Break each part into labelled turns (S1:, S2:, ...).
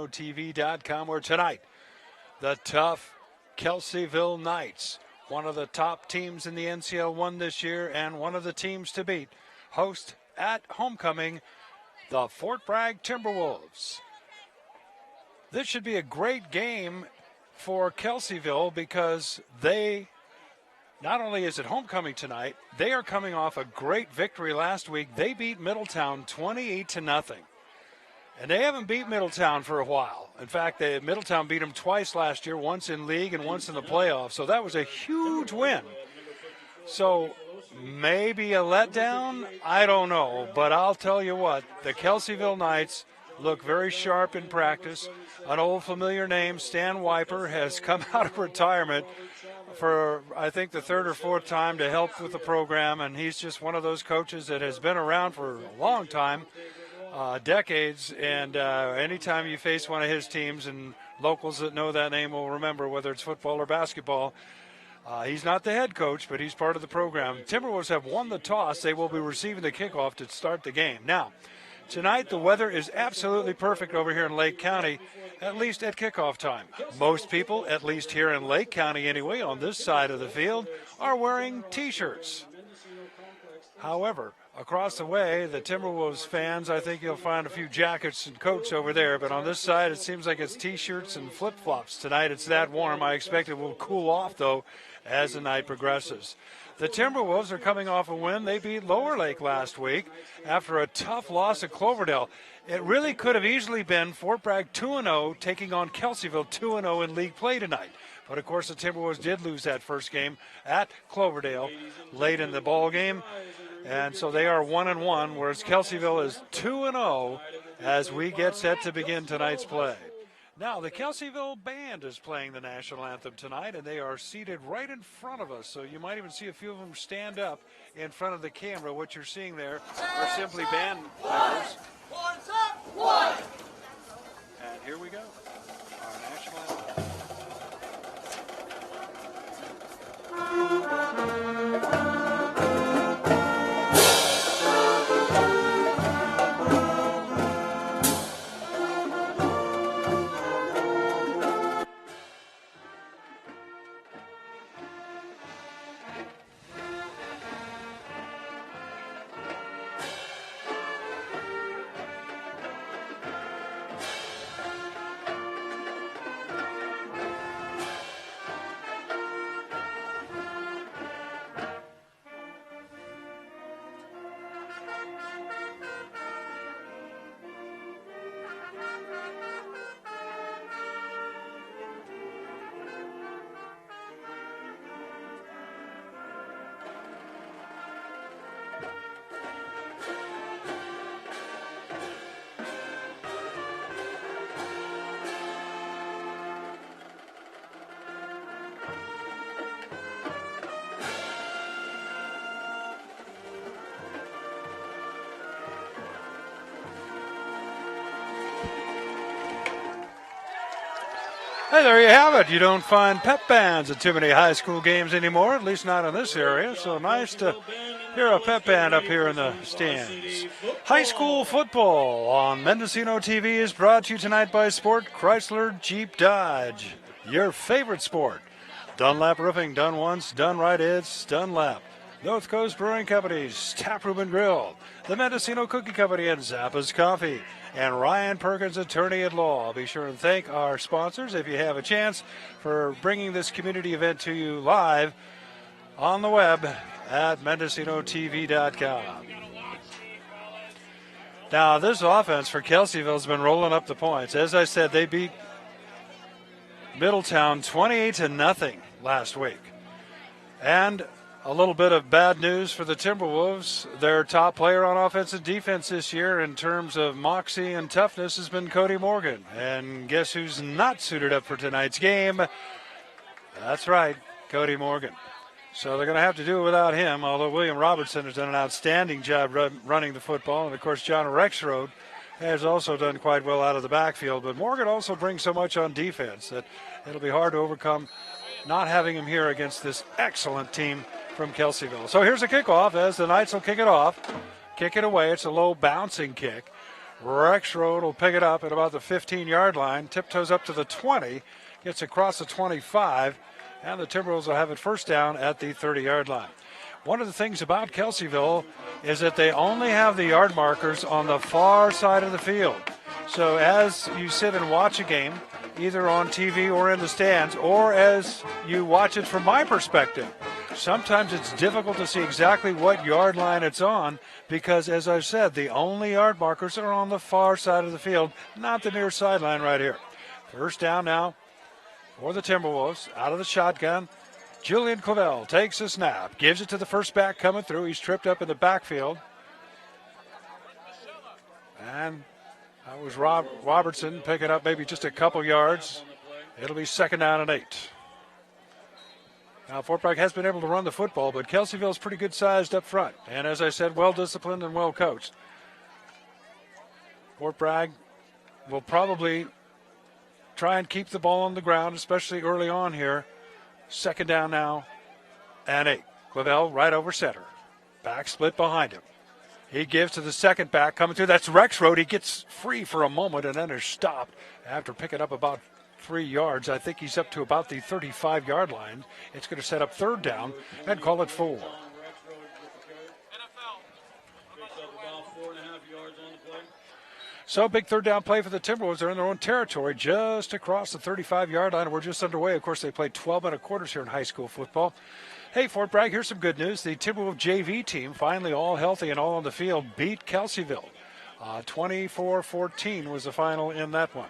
S1: TV.com, where tonight the tough Kelseyville Knights, one of the top teams in the NCL1 this year and one of the teams to beat, host at homecoming the Fort Bragg Timberwolves. This should be a great game for Kelseyville because they, not only is it homecoming tonight, they are coming off a great victory last week. They beat Middletown 28-0. And they haven't beat Middletown for a while. In fact, Middletown beat them twice last year, once in league and once in the playoffs. So that was a huge win. So maybe a letdown? I don't know. But I'll tell you what, the Kelseyville Knights look very sharp in practice. An old familiar name, Stan Wiper, has come out of retirement for, I think, the third or fourth time to help with the program. And he's just one of those coaches that has been around for a long time. Decades, and anytime you face one of his teams, and locals that know that name will remember, whether it's football or basketball, he's not the head coach, but he's part of the program. Timberwolves have won the toss. They will be receiving the kickoff to start the game. Now, tonight the weather is absolutely perfect over here in Lake County, at least at kickoff time. Most people, at least here in Lake County anyway, on this side of the field, are wearing T-shirts. However, across the way, the Timberwolves fans, I think you'll find a few jackets and coats over there. But on this side, it seems like it's T-shirts and flip-flops tonight. It's that warm. I expect it will cool off, though, as the night progresses. The Timberwolves are coming off a win. They beat Lower Lake last week after a tough loss at Cloverdale. It really could have easily been Fort Bragg 2-0 taking on Kelseyville 2-0 in league play tonight. But, of course, the Timberwolves did lose that first game at Cloverdale late in the ball game. And so they are 1-1, whereas Kelseyville is 2-0 as we get set to begin tonight's play. Now, the Kelseyville band is playing the national anthem tonight, and they are seated right in front of us. So you might even see a few of them stand up in front of the camera. What you're seeing there are simply band members. And here we go, our national anthem. Hey, there you have it. You don't find pep bands at too many high school games anymore, at least not in this area. So nice to hear a pep band up here in the stands. High school football on Mendocino TV is brought to you tonight by Sport Chrysler Jeep Dodge. Your favorite sport. Dunlap Roofing, done once, done right, it's Dunlap. North Coast Brewing Company's Taproom and Grill. The Mendocino Cookie Company and Zappa's Coffee. And Ryan Perkins, attorney at law. Be sure to thank our sponsors if you have a chance for bringing this community event to you live on the web at MendocinoTV.com. Now, this offense for Kelseyville has been rolling up the points. As I said, they beat Middletown 28-0 last week. And a little bit of bad news for the Timberwolves. Their top player on offense and defense this year in terms of moxie and toughness has been Cody Morgan. And guess who's not suited up for tonight's game? That's right, Cody Morgan. So they're going to have to do it without him, although William Robertson has done an outstanding job running the football. And, of course, John Rexroad has also done quite well out of the backfield. But Morgan also brings so much on defense that it'll be hard to overcome not having him here against this excellent team from Kelseyville. So here's a kickoff as the Knights will kick it off. Kick it away. It's a low bouncing kick. Rexroad will pick it up at about the 15-yard line, tiptoes up to the 20, gets across the 25, and the Timberwolves will have it first down at the 30-yard line. One of the things about Kelseyville is that they only have the yard markers on the far side of the field. So as you sit and watch a game, either on TV or in the stands, or as you watch it from my perspective, sometimes it's difficult to see exactly what yard line it's on because, as I've said, the only yard markers are on the far side of the field, not the near sideline right here. First down now for the Timberwolves, out of the shotgun. Julian Clavel takes a snap, gives it to the first back coming through. He's tripped up in the backfield. And that was Robertson picking up maybe just a couple yards. It'll be second down and 8. Now, Fort Bragg has been able to run the football, but Kelseyville's pretty good sized up front. And as I said, well disciplined and well coached. Fort Bragg will probably try and keep the ball on the ground, especially early on here. Second down now and 8. Clavel right over center. Back split behind him. He gives to the second back coming through. That's Rexroad. He gets free for a moment and then is stopped after picking up about 3 yards. I think he's up to about the 35-yard line. It's going to set up third down and call it 4. So big third down play for the Timberwolves. They're in their own territory just across the 35-yard line. We're just underway. Of course, they played 12 1/4 here in high school football. Hey, Fort Bragg, here's some good news. The Timberwolves JV team, finally all healthy and all on the field, beat Kelseyville. 24-14 was the final in that one.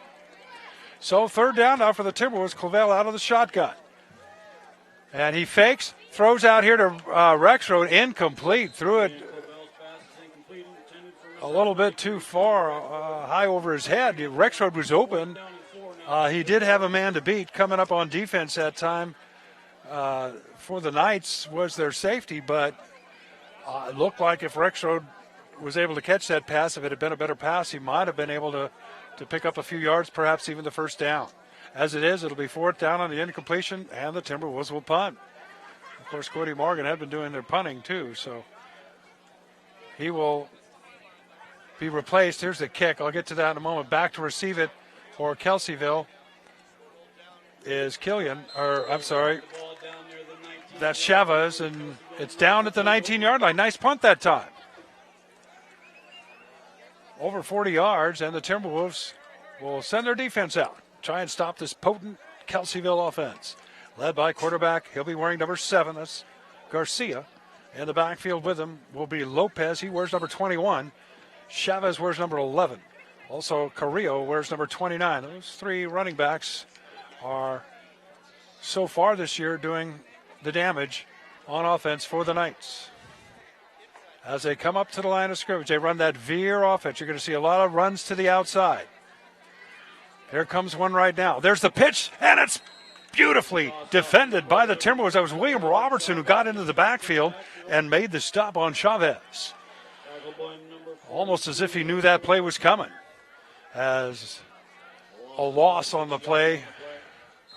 S1: So third down now for the Timberwolves. Clavel out of the shotgun. And he fakes, throws out here to Rexroad, incomplete. Threw it a little bit too far, high over his head. Rexroad was open. He did have a man to beat coming up on defense that time. For the Knights was their safety, but it looked like if Rexroad was able to catch that pass, if it had been a better pass, he might have been able to pick up a few yards, perhaps even the first down. As it is, it'll be fourth down on the incompletion, and the Timberwolves will punt. Of course, Cody Morgan had been doing their punting too, so he will be replaced. Here's the kick. I'll get to that in a moment. Back to receive it for Kelseyville is that's Chavez, and it's down at the 19-yard line. Nice punt that time. Over 40 yards, and the Timberwolves will send their defense out. Try and stop this potent Kelseyville offense. Led by quarterback, he'll be wearing number 7. That's Garcia. In the backfield with him will be Lopez. He wears number 21. Chavez wears number 11. Also, Carrillo wears number 29. Those 3 running backs are so far this year doing the damage on offense for the Knights. As they come up to the line of scrimmage, they run that veer offense. You're going to see a lot of runs to the outside. Here comes one right now. There's the pitch, and it's beautifully defended by the Timberwolves. That was William Robertson who got into the backfield and made the stop on Chavez. Almost as if he knew that play was coming. As a loss on the play,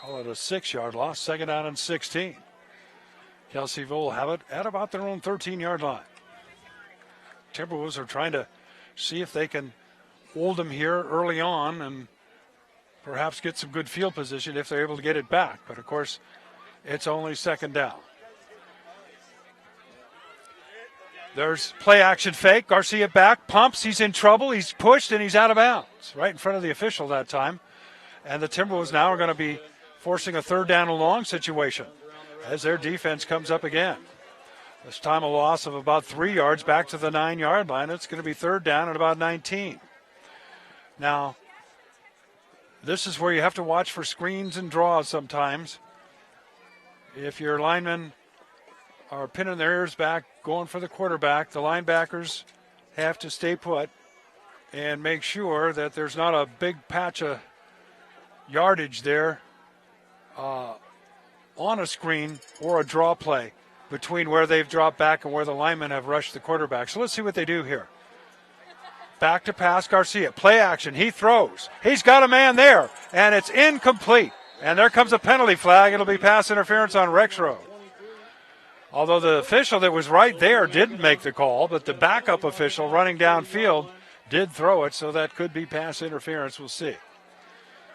S1: call it a 6-yard loss, second down and 16. Kelseyville will have it at about their own 13-yard line. Timberwolves are trying to see if they can hold them here early on and perhaps get some good field position if they're able to get it back. But, of course, it's only second down. There's play action fake. Garcia back, pumps. He's in trouble. He's pushed, and he's out of bounds right in front of the official that time. And the Timberwolves now are going to be forcing a third down and long situation as their defense comes up again. This time a loss of about 3 yards back to the 9-yard line. It's going to be third down at about 19. Now, this is where you have to watch for screens and draws sometimes. If your linemen are pinning their ears back, going for the quarterback, the linebackers have to stay put and make sure that there's not a big patch of yardage there on a screen or a draw play between where they've dropped back and where the linemen have rushed the quarterback. So let's see what they do here. Back to pass, Garcia. Play action. He throws. He's got a man there, and it's incomplete. And there comes a penalty flag. It'll be pass interference on Rexroad. Although the official that was right there didn't make the call, but the backup official running downfield did throw it, so that could be pass interference. We'll see.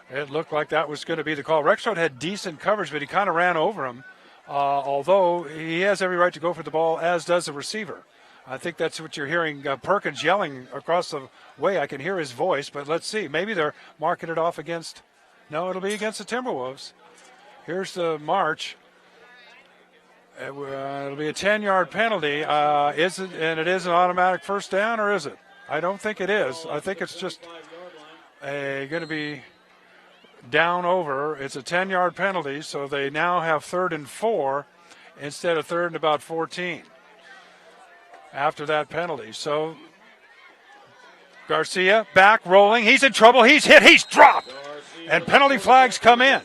S1: It looked like that was going to be the call. Rexroad had decent coverage, but he kind of ran over him, although he has every right to go for the ball, as does the receiver. I think that's what you're hearing Perkins yelling across the way. I can hear his voice, but let's see. Maybe they're marking it off against – no, it'll be against the Timberwolves. Here's the march. It'll be a 10-yard penalty. Is it? And it is an automatic first down, or is it? I don't think it is. I think it's just going to be down over. It's a 10-yard penalty, so they now have 3rd and 4 instead of 3rd and about 14 after that penalty. So Garcia back rolling. He's in trouble. He's hit. He's dropped. And penalty flags come in.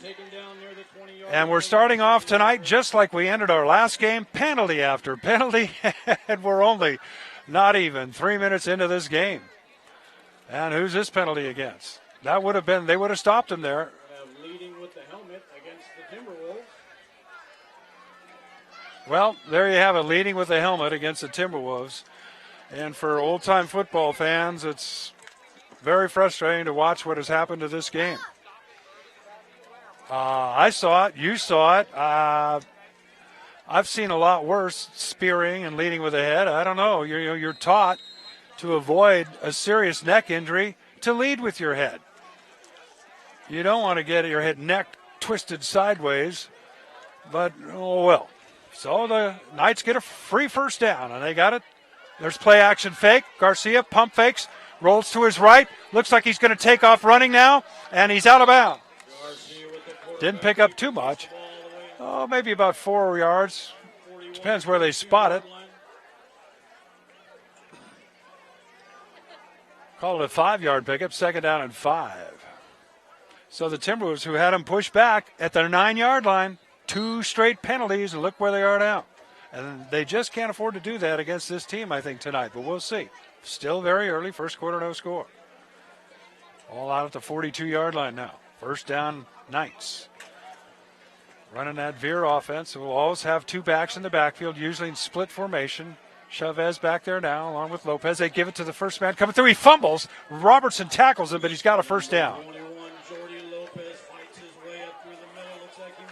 S1: And we're starting off tonight just like we ended our last game, penalty after penalty, and we're only not even 3 minutes into this game. And who's this penalty against? That would have been, they would have stopped him there.
S2: Leading with the helmet against the Timberwolves.
S1: Well, there you have it, leading with the helmet against the Timberwolves. And for old-time football fans, it's very frustrating to watch what has happened to this game. I saw it. You saw it. I've seen a lot worse, spearing and leading with the head. I don't know. You're taught to avoid a serious neck injury to lead with your head. You don't want to get your neck twisted sideways, but oh well. So the Knights get a free first down, and they got it. There's play action fake. Garcia pump fakes, rolls to his right. Looks like he's going to take off running now, and he's out of bounds. Didn't pick up too much. Oh, maybe about 4 yards. Depends where they spot it. Call it a 5-yard pickup, 2nd down and 5. So the Timberwolves, who had him pushed back at their 9-yard line, 2 straight penalties, and look where they are now. And they just can't afford to do that against this team, I think, tonight. But we'll see. Still very early, first quarter, no score. All out at the 42-yard line now. First down, Knights. Running that veer offense. We'll always have 2 backs in the backfield, usually in split formation. Chavez back there now, along with Lopez. They give it to the first man coming through. He fumbles. Robertson tackles him, but he's got a first down.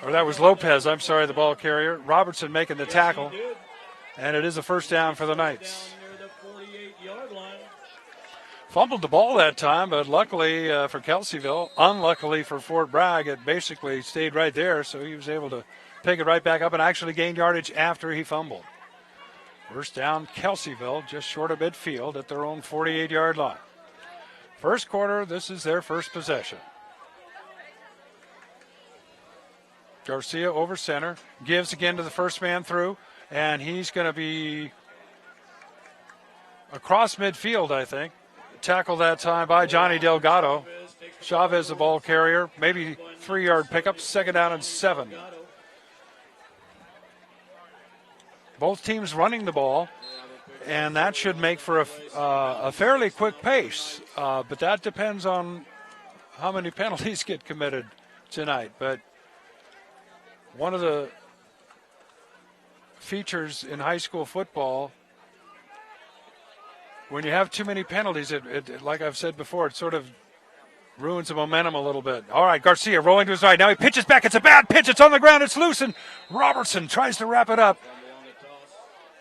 S1: Or that was Lopez, I'm sorry, the ball carrier. Robertson making the tackle. And it is a first down for the Knights. Fumbled the ball that time, but luckily for Kelseyville, unluckily for Fort Bragg, it basically stayed right there, so he was able to pick it right back up and actually gain yardage after he fumbled. First down, Kelseyville, just short of midfield at their own 48-yard line. First quarter, this is their first possession. Garcia over center, gives again to the first man through, and he's going to be across midfield, I think. Tackle that time by Johnny Delgado. Chavez, the ball carrier, maybe 3-yard pickup, 2nd down and 7. Both teams running the ball, and that should make for a fairly quick pace. But that depends on how many penalties get committed tonight. But one of the features in high school football, when you have too many penalties, it like I've said before, it sort of ruins the momentum a little bit. All right, Garcia rolling to his right. Now he pitches back. It's a bad pitch. It's on the ground. It's loose, and Robertson tries to wrap it up.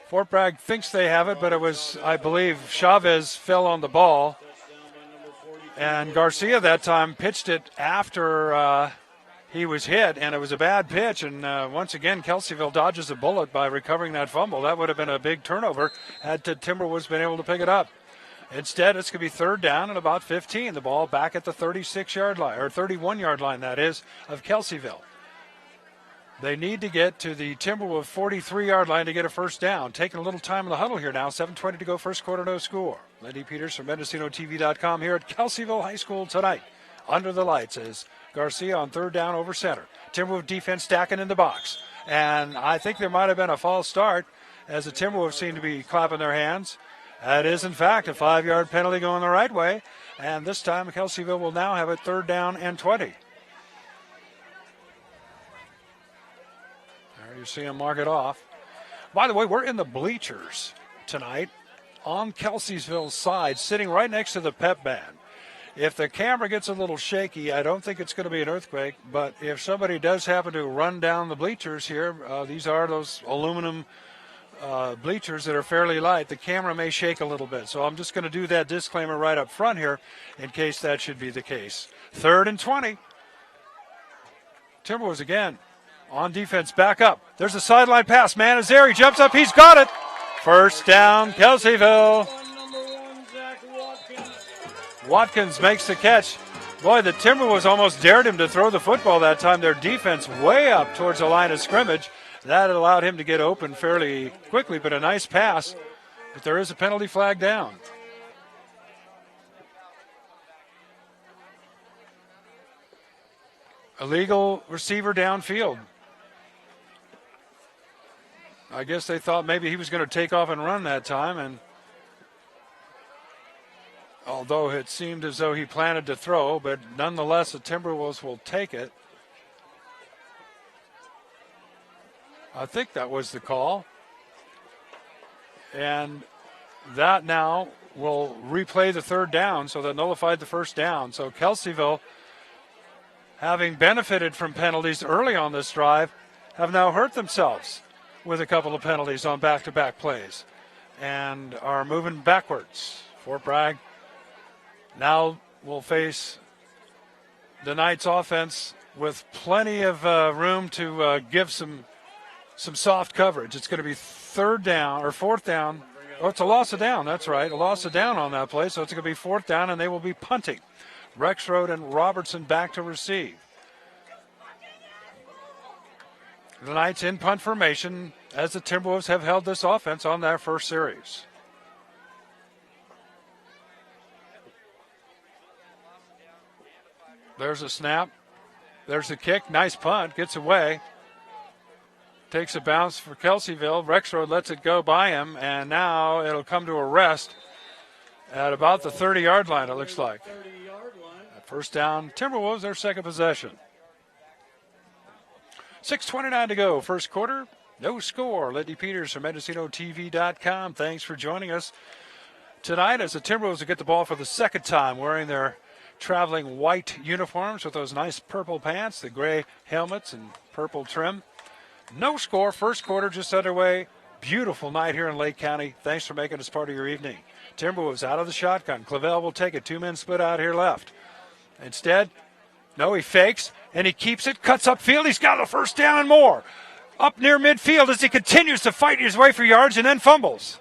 S1: Fort Bragg thinks they have it, but it was, I believe, Chavez fell on the ball. And Garcia that time pitched it after he was hit, and it was a bad pitch. And once again, Kelseyville dodges a bullet by recovering that fumble. That would have been a big turnover had the Timberwolves been able to pick it up. Instead, it's going to be 3rd down and about 15. The ball back at the 36-yard line, or 31-yard line, that is, of Kelseyville. They need to get to the Timberwolves 43-yard line to get a first down. Taking a little time in the huddle here now. 7:20 to go, first quarter, no score. Lenny Peters from MendocinoTV.com here at Kelseyville High School tonight. Under the lights is Garcia on 3rd down over center. Timberwolves defense stacking in the box. And I think there might have been a false start as the Timberwolves seem to be clapping their hands. That is, in fact, a 5-yard penalty going the right way. And this time, Kelseyville will now have it 3rd down and 20. There you see him mark it off. By the way, we're in the bleachers tonight on Kelseyville's side, sitting right next to the pep band. If the camera gets a little shaky, I don't think it's going to be an earthquake, but if somebody does happen to run down the bleachers here, these are those aluminum bleachers that are fairly light, the camera may shake a little bit. So I'm just going to do that disclaimer right up front here in case that should be the case. 3rd and 20. Timberwolves again on defense, back up. There's a sideline pass. Man is there. He jumps up. He's got it. First down, Kelseyville. Watkins makes the catch. Boy, the Timberwolves almost dared him to throw the football that time. Their defense way up towards the line of scrimmage. That allowed him to get open fairly quickly, but a nice pass. But there is a penalty flag down. Illegal receiver downfield. I guess they thought maybe he was going to take off and run that time, and although it seemed as though he planned to throw, but nonetheless the Timberwolves will take it. I think that was the call. And that now will replay the 3rd down, so that nullified the 1st down. So Kelseyville, having benefited from penalties early on this drive, have now hurt themselves with a couple of penalties on back-to-back plays and are moving backwards. Fort Bragg now will face the Knights offense with plenty of room to give some soft coverage. It's going to be 3rd down or 4th down. Oh, it's a loss of down. That's right. A loss of down on that play. So it's going to be 4th down, and they will be punting. Rexroad and Robertson back to receive. The Knights in punt formation as the Timberwolves have held this offense on their first series. There's a snap. There's the kick. Nice punt. Gets away. Takes a bounce for Kelseyville. Rexroad lets it go by him, and now it'll come to a rest at about the 30-yard line, it looks like. First down, Timberwolves, their second possession. 6:29 to go, first quarter. No score. Liddy Peters from MendocinoTV.com. Thanks for joining us tonight as the Timberwolves will get the ball for the second time wearing their traveling white uniforms with those nice purple pants, the gray helmets and purple trim. No score, first quarter just underway. Beautiful night here in Lake County. Thanks for making us part of your evening. Timberwolves out of the shotgun. Clavel will take it. 2 men split out here left. Instead, no, he fakes, and he keeps it, cuts upfield. He's got a first down and more. Up near midfield as he continues to fight his way for yards and then fumbles.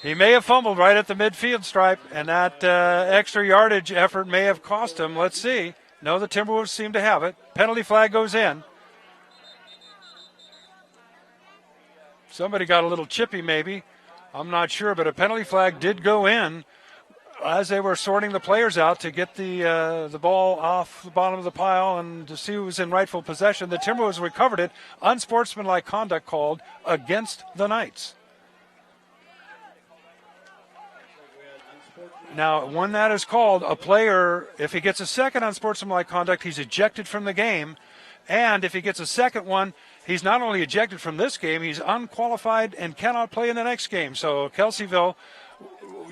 S1: He may have fumbled right at the midfield stripe, and that extra yardage effort may have cost him. Let's see. No, the Timberwolves seem to have it. Penalty flag goes in. Somebody got a little chippy maybe. I'm not sure, but a penalty flag did go in as they were sorting the players out to get the ball off the bottom of the pile and to see who was in rightful possession. The Timberwolves recovered it. Unsportsmanlike conduct called against the Knights. Now, when that is called, a player, if he gets a second unsportsmanlike conduct, he's ejected from the game. And if he gets a second one, he's not only ejected from this game, he's unqualified and cannot play in the next game. So Kelseyville,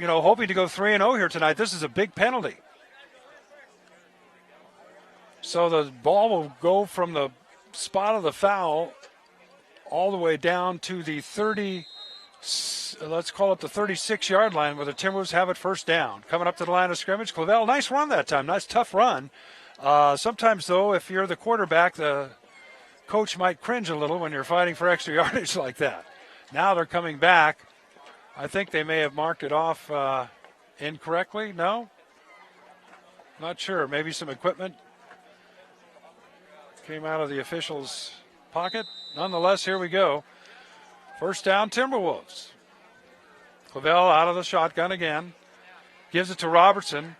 S1: hoping to go 3-0 here tonight. This is a big penalty. So the ball will go from the spot of the foul all the way down to the 36-yard line where the Timberwolves have it first down. Coming up to the line of scrimmage, Clavel, nice run that time. Nice, tough run. Sometimes, though, if you're the quarterback, the coach might cringe a little when you're fighting for extra yardage like that. Now they're coming back. I think they may have marked it off incorrectly. No? Not sure. Maybe some equipment came out of the official's pocket. Nonetheless, here we go. First down, Timberwolves. Clavel out of the shotgun again. Gives it to Robertson.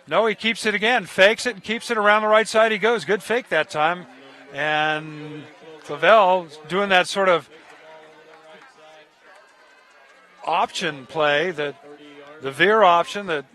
S1: No, he keeps it again. Fakes it and keeps it around the right side. He goes. Good fake that time. And Clavel doing that sort of option play, the veer option that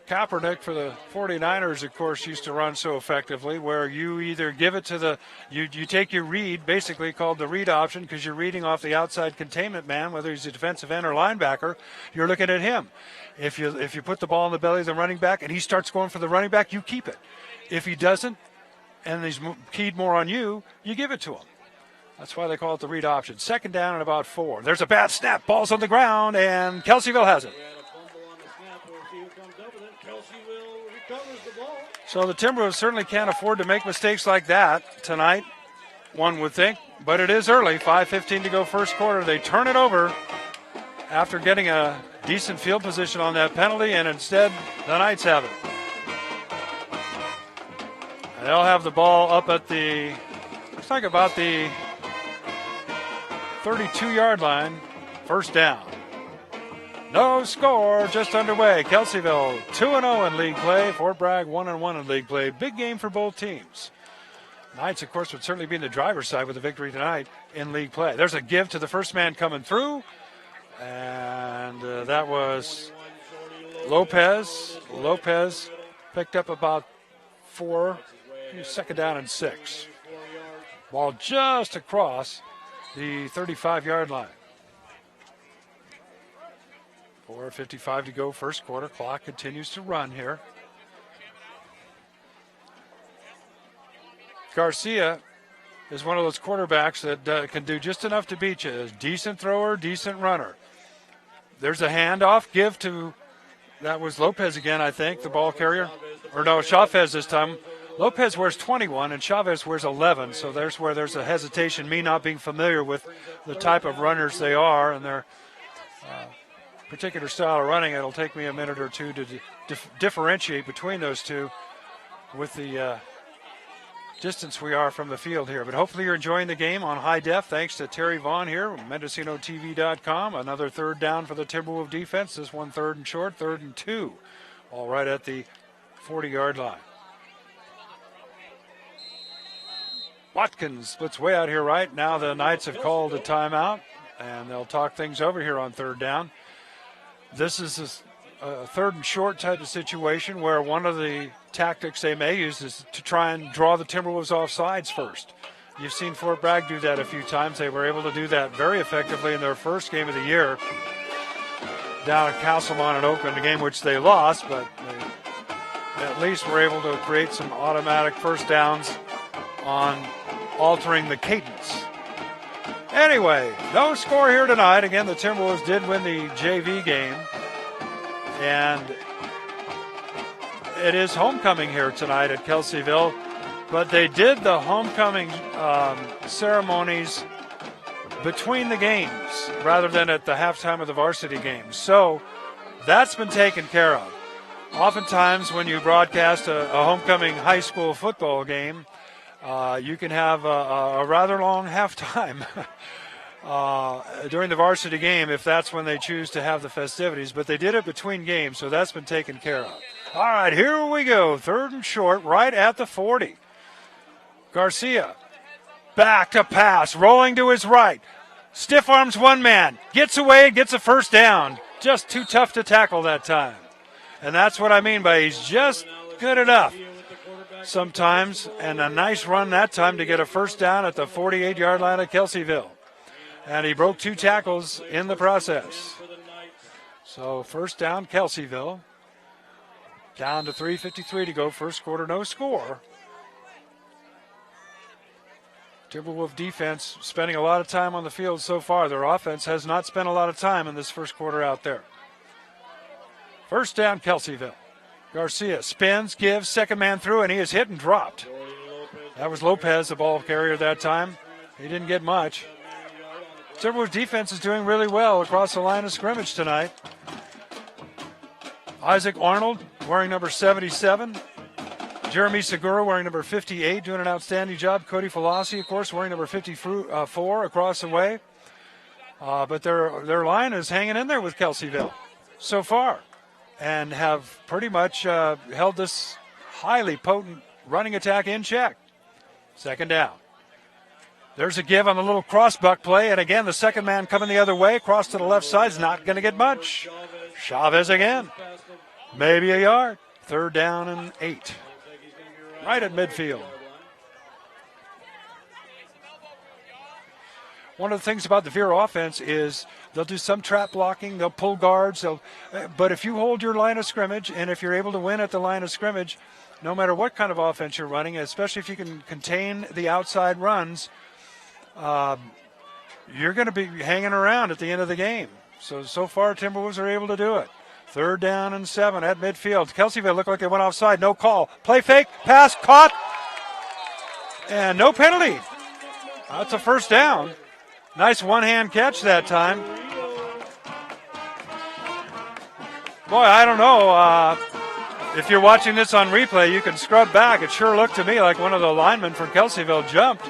S1: Kaepernick for the 49ers, of course, used to run so effectively, where you either give it to you take your read, basically called the read option, because you're reading off the outside containment man, whether he's a defensive end or linebacker, you're looking at him. If you put the ball in the belly of the running back and he starts going for the running back, you keep it. If he doesn't, and he's keyed more on you, you give it to him. That's why they call it the read option. Second down and about 4. There's a bad snap. Ball's on the ground, and Kelseyville has it. So the Timberwolves certainly can't afford to make mistakes like that tonight, one would think. But it is early, 5:15 to go first quarter. They turn it over after getting a decent field position on that penalty, and instead the Knights have it. And they'll have the ball up at the, looks like about the 32-yard line, first down. No score, just underway. Kelseyville 2-0 in league play. Fort Bragg 1-1 in league play. Big game for both teams. Knights, of course, would certainly be in the driver's side with a victory tonight in league play. There's a give to the first man coming through, and that was Lopez. Lopez picked up about 4, second down and 6. Ball just across the 35-yard line. 4:55 to go, first quarter. Clock continues to run here. Garcia is one of those quarterbacks that can do just enough to beat you. A decent thrower, decent runner. There's a handoff, give to, that was Lopez again, I think, the ball carrier. Or no, Chavez this time. Lopez wears 21 and Chavez wears 11, so there's where there's a hesitation, me not being familiar with the type of runners they are and their particular style of running. It'll take me a minute or two to differentiate between those two with the distance we are from the field here. But hopefully you're enjoying the game on high def. Thanks to Terry Vaughn here, MendocinoTV.com. Another third down for the Timberwolves defense. This one third and short, 3rd and 2. All right at the 40-yard line. Watkins splits way out here right. Now the Knights have called a timeout, and they'll talk things over here on third down. This is a 3rd and short type of situation where one of the tactics they may use is to try and draw the Timberwolves off sides first. You've seen Fort Bragg do that a few times. They were able to do that very effectively in their first game of the year down at Castlemont in Oakland, a game which they lost, but they at least were able to create some automatic first downs on altering the cadence. Anyway, no score here tonight. Again, the Timberwolves did win the JV game, and it is homecoming here tonight at Kelseyville, but they did the homecoming ceremonies between the games rather than at the halftime of the varsity games. So that's been taken care of. Oftentimes when you broadcast a homecoming high school football game, you can have a rather long halftime during the varsity game if that's when they choose to have the festivities. But they did it between games, so that's been taken care of. All right, here we go. 3rd and short, right at the 40. Garcia, back to pass, rolling to his right. Stiff arms one man, gets away and gets a first down. Just too tough to tackle that time. And that's what I mean by he's just good enough sometimes, and a nice run that time to get a first down at the 48-yard line of Kelseyville. And he broke 2 tackles in the process. So first down, Kelseyville. Down to 3:53 to go, first quarter, no score. Timberwolves defense spending a lot of time on the field so far. Their offense has not spent a lot of time in this first quarter out there. First down, Kelseyville. Garcia spins, gives, second man through, and he is hit and dropped. That was Lopez, the ball carrier that time. He didn't get much. Timberwolves defense is doing really well across the line of scrimmage tonight. Isaac Arnold wearing number 77. Jeremy Segura wearing number 58, doing an outstanding job. Cody Falassi, of course, wearing number 54 across the way. But their line is hanging in there with Kelseyville so far, and have pretty much held this highly potent running attack in check. Second down. There's a give on the little cross-buck play, and again, the second man coming the other way, across to the left side, is not going to get much. Chavez again. Maybe a yard. 3rd down and 8. Right at midfield. One of the things about the Veer offense is they'll do some trap blocking, they'll pull guards, but if you hold your line of scrimmage and if you're able to win at the line of scrimmage, no matter what kind of offense you're running, especially if you can contain the outside runs, you're going to be hanging around at the end of the game. So far, Timberwolves are able to do it. 3rd down and 7 at midfield. Kelseyville looked like they went offside. No call. Play fake. Pass caught. And no penalty. That's a 1st down. Nice one-hand catch that time. Boy, I don't know. If you're watching this on replay, you can scrub back. It sure looked to me like one of the linemen from Kelseyville jumped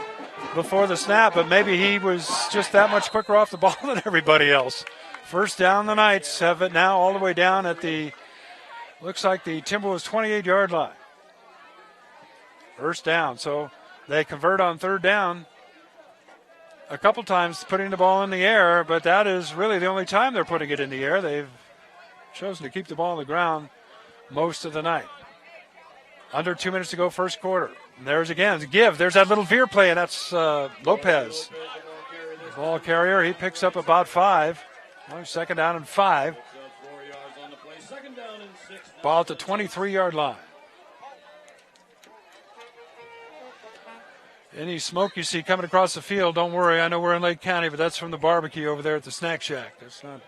S1: before the snap, but maybe he was just that much quicker off the ball than everybody else. 1st down, the Knights have it now all the way down at looks like the Timberwolves 28-yard line. 1st down, so they convert on 3rd down a couple times, putting the ball in the air, but that is really the only time they're putting it in the air. They've chosen to keep the ball on the ground most of the night. Under 2 minutes to go, 1st quarter. And there's again, give. There's that little veer play, and that's Lopez. Ball carrier, he picks up about 5. Well, 2nd down and 5. Ball at the 23-yard line. Any smoke you see coming across the field, don't worry. I know we're in Lake County, but that's from the barbecue over there at the Snack Shack. That's not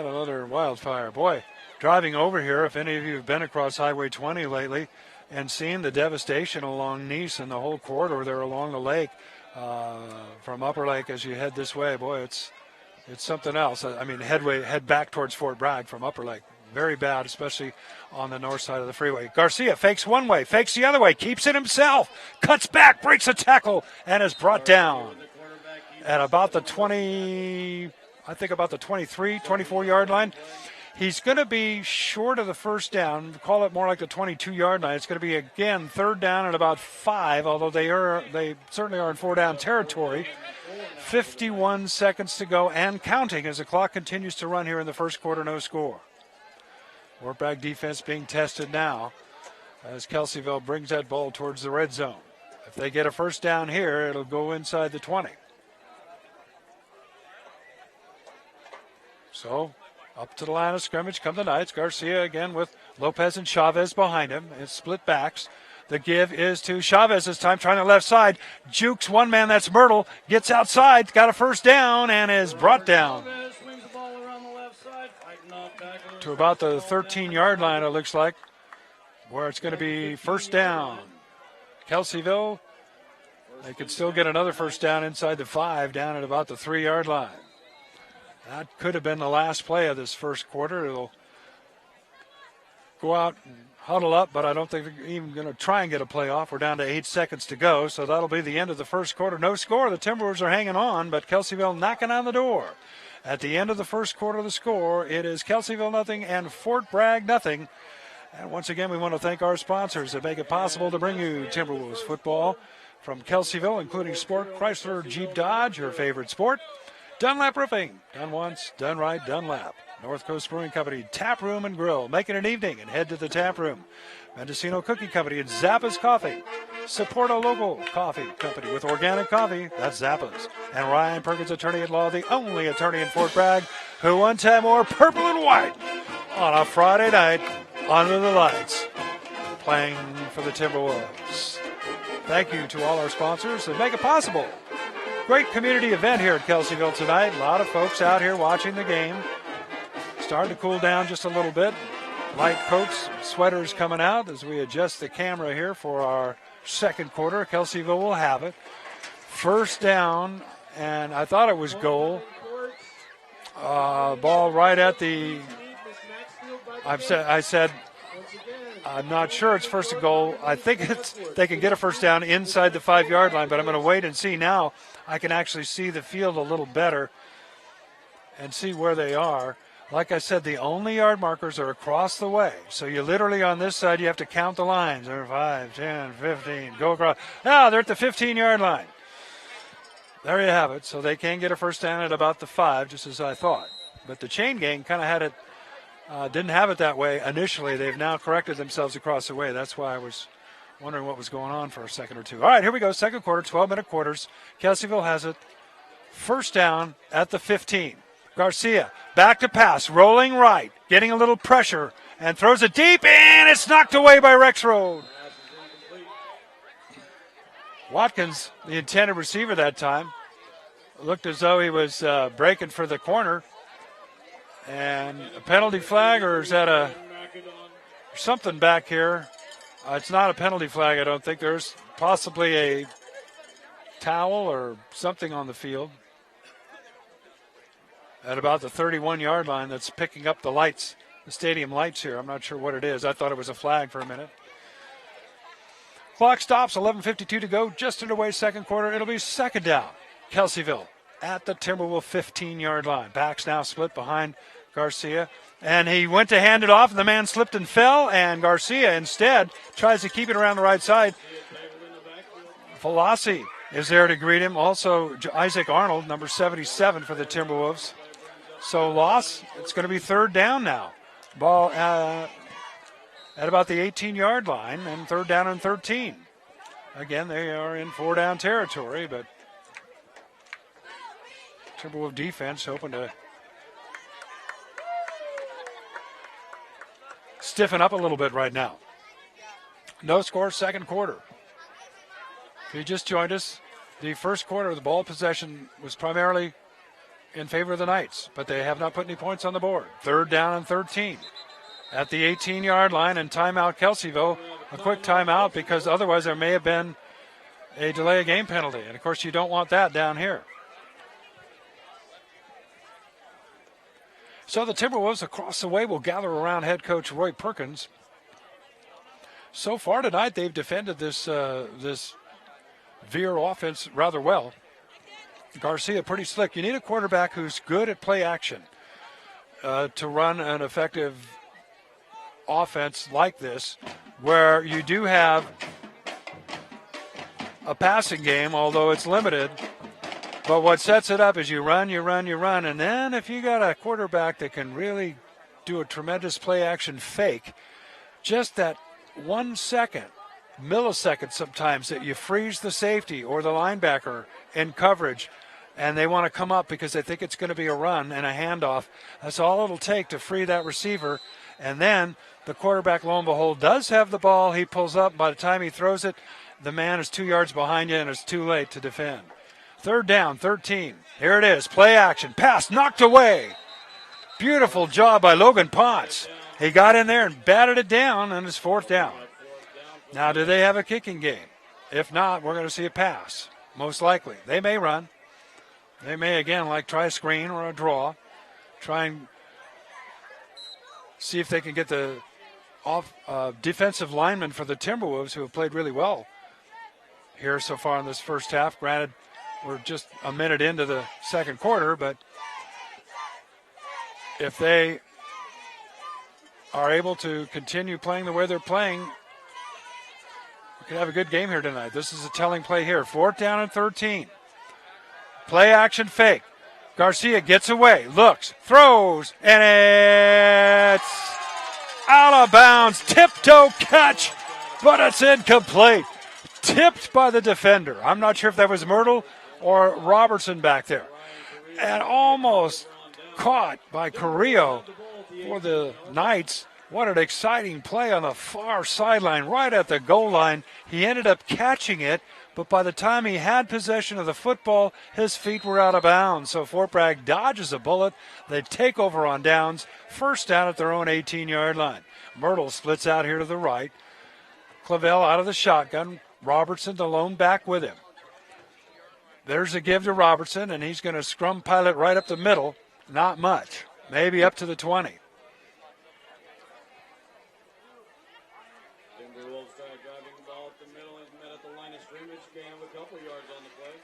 S1: another wildfire. Boy, driving over here, if any of you have been across Highway 20 lately and seen the devastation along Nice and the whole corridor there along the lake, from Upper Lake as you head this way, boy, it's something else. I mean, head back towards Fort Bragg from Upper Lake. Very bad, especially on the north side of the freeway. Garcia fakes one way, fakes the other way, keeps it himself, cuts back, breaks a tackle, and is brought down at about the 23, 24-yard line. He's going to be short of the 1st down. Call it more like the 22-yard line. It's going to be, again, 3rd down and about 5, although they certainly are in 4-down territory. 51 seconds to go and counting as the clock continues to run here in the 1st quarter, no score. Fort Bragg defense being tested now as Kelseyville brings that ball towards the red zone. If they get a 1st down here, it'll go inside the 20. So up to the line of scrimmage come the Knights. Garcia again with Lopez and Chavez behind him. It's split backs. The give is to Chavez this time, trying the left side. Jukes one man, that's Myrtle. Gets outside, got a 1st down, and is brought down to about the 13-yard line, it looks like, where it's going to be 1st down. Kelseyville, they could still get another 1st down inside the 5, down at about the 3-yard line. That could have been the last play of this 1st quarter. It'll go out and huddle up, but I don't think they're even going to try and get a play off. We're down to 8 seconds to go, so that'll be the end of the 1st quarter. No score. The Timberwolves are hanging on, but Kelseyville knocking on the door. At the end of the 1st quarter, the score, it is Kelseyville nothing and Fort Bragg nothing. And once again, we want to thank our sponsors that make it possible to bring you Timberwolves football from Kelseyville, including Sport, Chrysler, Jeep, Dodge, your favorite sport. Dunlap Roofing, done once, done right, Dunlap. North Coast Brewing Company, Tap Room and Grill. Make it an evening and head to the Tap Room. Mendocino Cookie Company and Zappa's Coffee. Support a local coffee company with organic coffee. That's Zappa's. And Ryan Perkins, attorney at law, the only attorney in Fort Bragg who one time wore purple and white on a Friday night under the lights playing for the Timberwolves. Thank you to all our sponsors that make it possible. Great community event here at Kelseyville tonight. A lot of folks out here watching the game. Starting to cool down just a little bit. Light coats, sweaters coming out as we adjust the camera here for our 2nd quarter. Kelseyville will have it. 1st down, and I thought it was goal. Ball right at the. I said I'm not sure it's 1st and goal. I think they can get a 1st down inside the 5-yard line, but I'm going to wait and see now. I can actually see the field a little better and see where they are. Like I said, the only yard markers are across the way. So you literally on this side, you have to count the lines. They're 5, 10, 15, go across. Now they're at the 15-yard line. There you have it. So they can get a 1st down at about the 5, just as I thought. But the chain gang kind of had it Didn't have it that way initially. They've now corrected themselves across the way. That's why I was wondering what was going on for a second or two. All right, here we go. Second quarter, 12-minute quarters. Kelseyville has it. First down at the 15. Garcia back to pass, rolling right, getting a little pressure, and throws it deep, and it's knocked away by Rexroad. Watkins, the intended receiver that time, looked as though he was breaking for the corner. And a penalty flag, or is that something back here? It's not a penalty flag, I don't think. There's possibly a towel or something on the field at about the 31-yard line that's picking up the lights, the stadium lights here. I'm not sure what it is. I thought it was a flag for a minute. Clock stops, 11:52 to go, just underway second quarter. It'll be second down. Kelseyville at the Timberwolves 15-yard line. Backs now split behind Garcia. And he went to hand it off, and the man slipped and fell, and Garcia instead tries to keep it around the right side. Velasi is there to greet him. Also, Isaac Arnold, number 77 for the Timberwolves. So loss, it's going to be third down now. Ball at about the 18-yard line, and third down and 13. Again, they are in four-down territory, but Timberwolves defense hoping to stiffen up a little bit right now. No score, second quarter. If you just joined us, the first quarter, the ball possession was primarily in favor of the Knights, but they have not put any points on the board. Third down and 13 at the 18-yard line, and timeout Kelseyville. A quick timeout because otherwise there may have been a delay of game penalty, and of course you don't want that down here. So the Timberwolves across the way will gather around head coach Roy Perkins. So far tonight they've defended this Veer offense rather well. Garcia pretty slick. You need a quarterback who's good at play action to run an effective offense like this, where you do have a passing game, although it's limited. But what sets it up is you run, and then if you got a quarterback that can really do a tremendous play action fake, just that 1 second, millisecond sometimes, that you freeze the safety or the linebacker in coverage, and they want to come up because they think it's going to be a run and a handoff. That's all it'll take to free that receiver. And then the quarterback, lo and behold, does have the ball. He pulls up. By the time he throws it, the man is 2 yards behind you, and it's too late to defend. Third down, 13. Here it is. Play action. Pass knocked away. Beautiful job by Logan Potts. He got in there and batted it down, and it's fourth down. Now, do they have a kicking game? If not, we're going to see a pass, most likely. They may run. They may, again, try a screen or a draw. Try and see if they can get the defensive linemen for the Timberwolves, who have played really well here so far in this first half. Granted, we're just a minute into the second quarter, but if they are able to continue playing the way they're playing, we could have a good game here tonight. This is a telling play here. Fourth down and 13. Play action fake. Garcia gets away, looks, throws, and it's out of bounds. Tiptoe catch, but it's incomplete. Tipped by the defender. I'm not sure if that was Myrtle or Robertson back there. And almost caught by Carrillo for the Knights. What an exciting play on the far sideline, right at the goal line. He ended up catching it, but by the time he had possession of the football, his feet were out of bounds. So Fort Bragg dodges a bullet. They take over on downs. First down at their own 18-yard line. Myrtle splits out here to the right. Clavel out of the shotgun. Robertson, the lone back with him. There's a give to Robertson, and he's going to scrum pilot right up the middle. Not much. Maybe up to the 20.
S2: Timberwolves start driving the ball up the middle and met at the line of scrimmage. Gain of a couple yards on the play.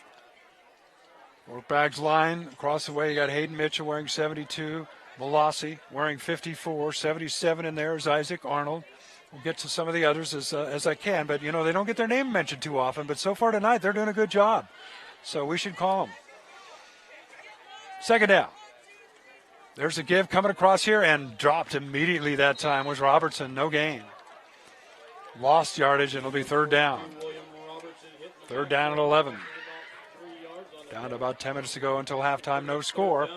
S1: Fort Bragg's line across the way. You got Hayden Mitchell wearing 72. Velasi wearing 54. 77 in there is Isaac Arnold. We'll get to some of the others as I can, but, they don't get their name mentioned too often. But so far tonight, they're doing a good job. So we should call them. Second down. There's a give coming across here and dropped immediately that time was Robertson. No gain. Lost yardage, and it'll be third down. Third down at 11. Down to about 10 minutes to go until halftime, no score.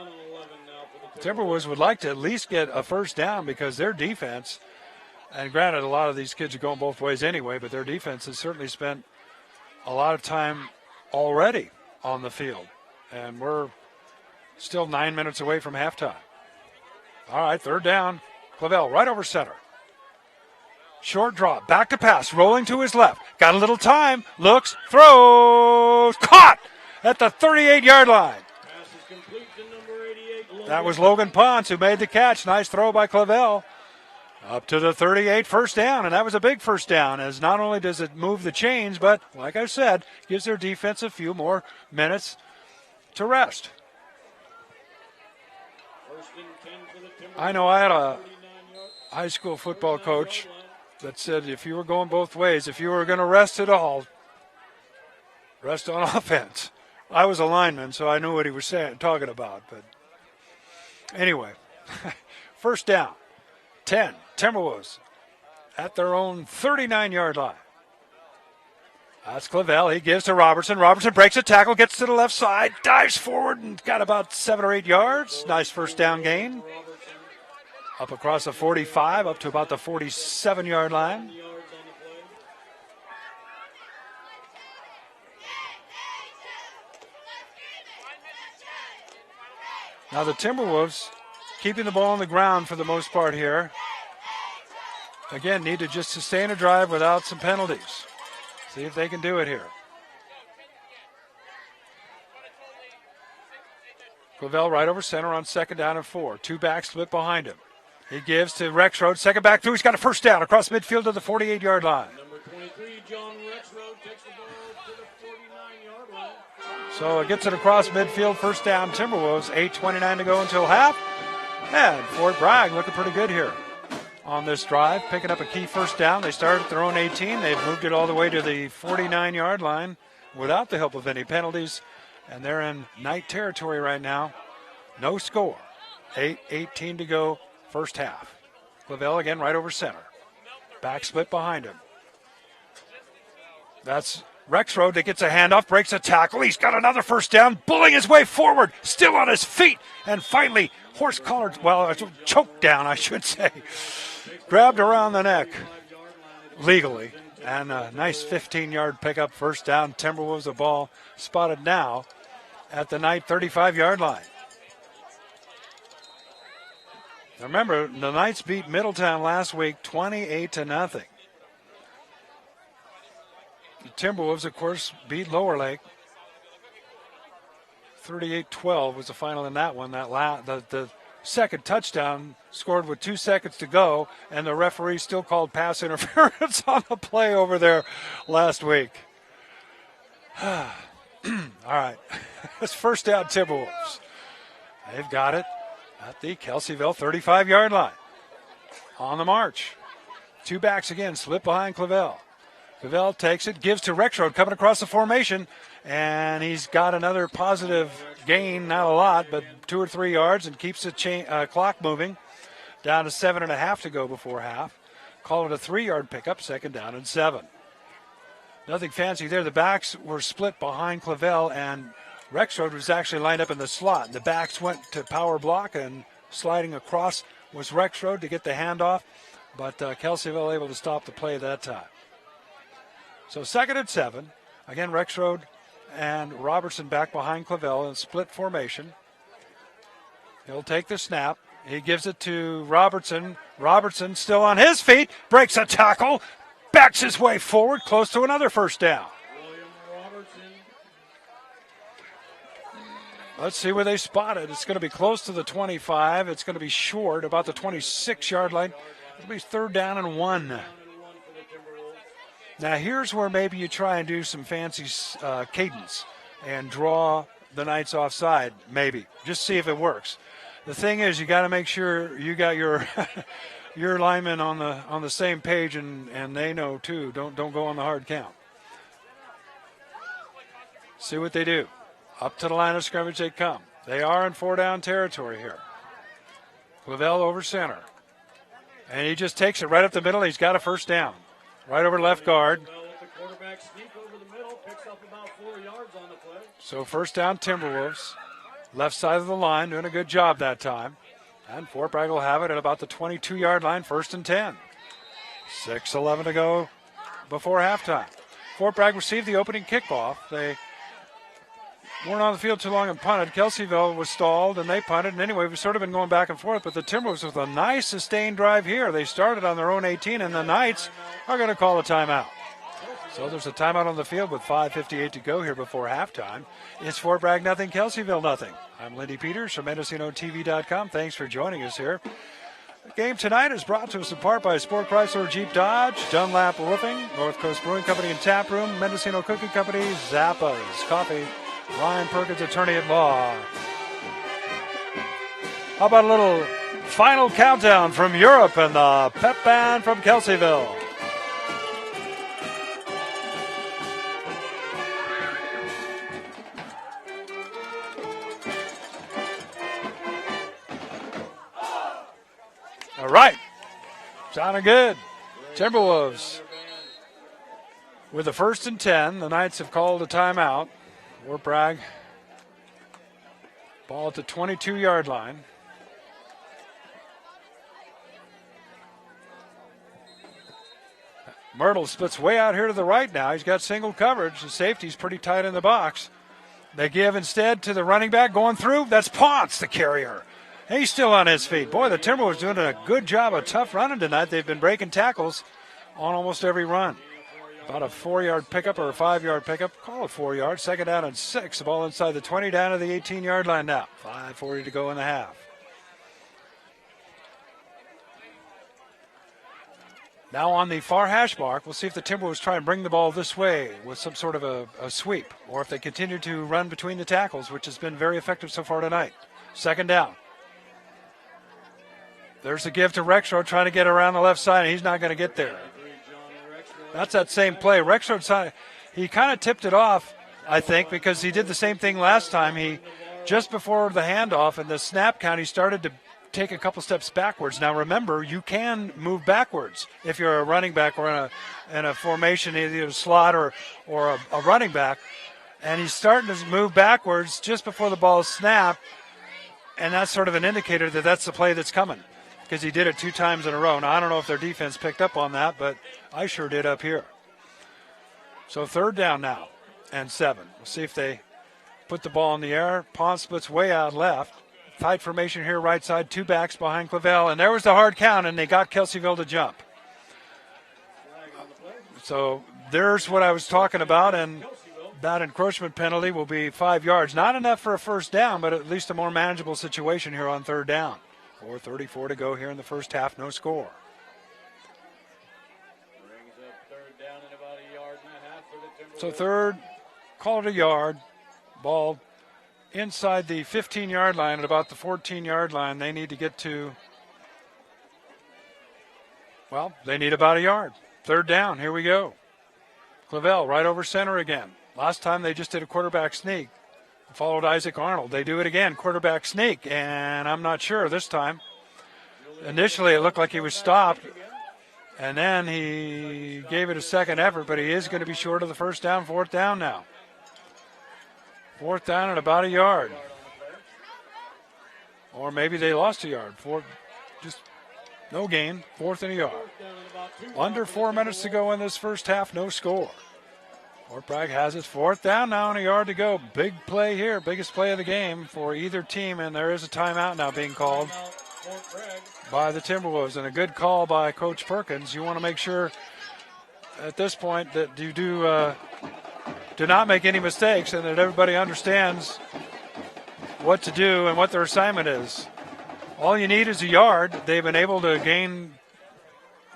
S1: Timberwolves would like to at least get a first down because their defense, and granted a lot of these kids are going both ways anyway, but their defense has certainly spent a lot of time already on the field. And we're still 9 minutes away from halftime. All right, third down. Clavel right over center. Short drop, back to pass, rolling to his left. Got a little time, looks, throws, caught at the 38-yard line.
S2: Pass is complete to number 88.
S1: That was Logan Ponce who made the catch. Nice throw by Clavel. Up to the 38, first down, and that was a big first down, as not only does it move the chains, but, like I said, gives their defense a few more minutes to rest. I know I had a high school football coach that said if you were going both ways, if you were going to rest at all, rest on offense. I was a lineman, so I knew what he was talking about. But anyway, first down, 10, Timberwolves at their own 39-yard line. That's Clavel. He gives to Robertson. Robertson breaks a tackle, gets to the left side, dives forward, and got about 7 or 8 yards. Nice first down gain. Up across the 45, up to about the 47-yard line. Now the Timberwolves keeping the ball on the ground for the most part here. Again, need to just sustain a drive without some penalties. See if they can do it here. Clavel right over center on second down and 4. Two backs split behind him. He gives to Rexroad, second back through. He's got a first down across midfield to the 48-yard line.
S2: Number 23, John Rexroad, takes the ball to the 49-yard line.
S1: So it gets it across midfield, first down Timberwolves, 8:29 to go until half. And Fort Bragg looking pretty good here on this drive, picking up a key first down. They started at their own 18. They've moved it all the way to the 49-yard line without the help of any penalties. And they're in night territory right now. No score. 8:18 to go, first half. Clavel again right over center. Back split behind him. That's Rexroad that gets a handoff, breaks a tackle. He's got another first down, bullying his way forward, still on his feet. And finally, horse collared, well, choked down, I should say. Grabbed around the neck legally. And a nice 15-yard pickup, first down. Timberwolves, the ball spotted now at the Knight 35-yard line. Now remember, the Knights beat Middletown last week 28-0. The Timberwolves, of course, beat Lower Lake. 38-12 was the final in that one. The second touchdown scored with 2 seconds to go, and the referee still called pass interference on the play over there last week. All right, it's first down Timberwolves. They've got it at the Kelseyville 35-yard line. On the march. Two backs again, split behind Clavel. Clavel takes it, gives to Rexroad, coming across the formation, and he's got another positive gain, not a lot, but 2 or 3 yards, and keeps the clock moving. Down to 7.5 to go before half. Call it a 3-yard pickup, second down and 7. Nothing fancy there. The backs were split behind Clavel, and Rexroad was actually lined up in the slot. The backs went to power block, and sliding across was Rexroad to get the handoff, but Kelseyville able to stop the play that time. So second and 7. Again, Rexroad and Robertson back behind Clavel in split formation. He'll take the snap. He gives it to Robertson. Robertson still on his feet, breaks a tackle, backs his way forward, close to another first down. Let's see where they spot it. It's going to be close to the 25. It's going to be short, about the 26-yard line. It'll be third down and 1. Now here's where maybe you try and do some fancy cadence and draw the Knights offside, maybe. Just see if it works. The thing is, you got to make sure you got your your linemen on the same page, and they know too. Don't go on the hard count. See what they do. Up to the line of scrimmage they come. They are in 4-down territory here. Clavell over center. And he just takes it right up the middle. He's got a first down. Right over left guard. So first down Timberwolves. Left side of the line, doing a good job that time. And Fort Bragg will have it at about the 22-yard line, 1st and 10. 6:11 to go before halftime. Fort Bragg received the opening kickoff. They weren't on the field too long and punted. Kelseyville was stalled, and they punted. And anyway, we've sort of been going back and forth, but the Timberwolves with a nice sustained drive here. They started on their own 18, and the Knights are going to call a timeout. So there's a timeout on the field with 5:58 to go here before halftime. It's Fort Bragg nothing, Kelseyville nothing. I'm Lindy Peters from MendocinoTV.com. Thanks for joining us here. The game tonight is brought to us in part by Sport Chrysler Jeep Dodge, Dunlap Roofing, North Coast Brewing Company and Tap Room, Mendocino Cookie Company, Zappa's Coffee, Ryan Perkins, attorney at law. How about a little final countdown from Europe and the pep band from Kelseyville? All right. Sounding good. Timberwolves with the 1st and 10. The Knights have called a timeout. Fort Bragg. Ball at the 22-yard line. Myrtle splits way out here to the right now. He's got single coverage. The safety's pretty tight in the box. They give instead to the running back going through. That's Ponce, the carrier. He's still on his feet. Boy, the Timberwolves doing a good job of tough running tonight. They've been breaking tackles on almost every run. About a 4-yard pickup or a 5-yard pickup. Call it 4 yards. 2nd down and 6. The ball inside the 20 down to the 18-yard line now. 5:40 to go in the half. Now on the far hash mark, we'll see if the Timberwolves try and bring the ball this way with some sort of a sweep, or if they continue to run between the tackles, which has been very effective so far tonight. 2nd down. There's the give to Rexroad trying to get around the left side, and he's not going to get there. That's that same play. Rexroad, he kind of tipped it off, I think, because he did the same thing last time. He, just before the handoff and the snap count, he started to take a couple steps backwards. Now remember, you can move backwards if you're a running back or in a formation, either a slot or a running back. And he's starting to move backwards just before the ball is snapped, and that's sort of an indicator that that's the play that's coming, because he did it 2 times in a row. Now, I don't know if their defense picked up on that, but I sure did up here. So 3rd down now and 7. We'll see if they put the ball in the air. Ponce splits way out left. Tight formation here, right side, 2 backs behind Clavell. And there was the hard count, and they got Kelseyville to jump. So there's what I was talking about, and that encroachment penalty will be 5 yards. Not enough for a first down, but at least a more manageable situation here on 3rd down. 4:34 to go here in the first half, no score. So 3rd, call it a yard. Ball inside the 15-yard line at about the 14-yard line. They need to get to, well, they need about a yard. 3rd down, here we go. Clavell right over center again. Last time they just did a quarterback sneak. Followed Isaac Arnold. They do it again, quarterback sneak, and I'm not sure this time. Initially, it looked like he was stopped, and then he gave it a second effort, but he is going to be short of the first down. 4th down now. 4th down at about a yard. Or maybe they lost a yard. Just no gain, 4th and a yard. Under 4 minutes to go in this first half, no score. Fort Bragg has its 4th down now and a yard to go. Big play here, biggest play of the game for either team, and there is a timeout now being called by the Timberwolves, and a good call by Coach Perkins. You want to make sure at this point that you do not make any mistakes and that everybody understands what to do and what their assignment is. All you need is a yard. They've been able to gain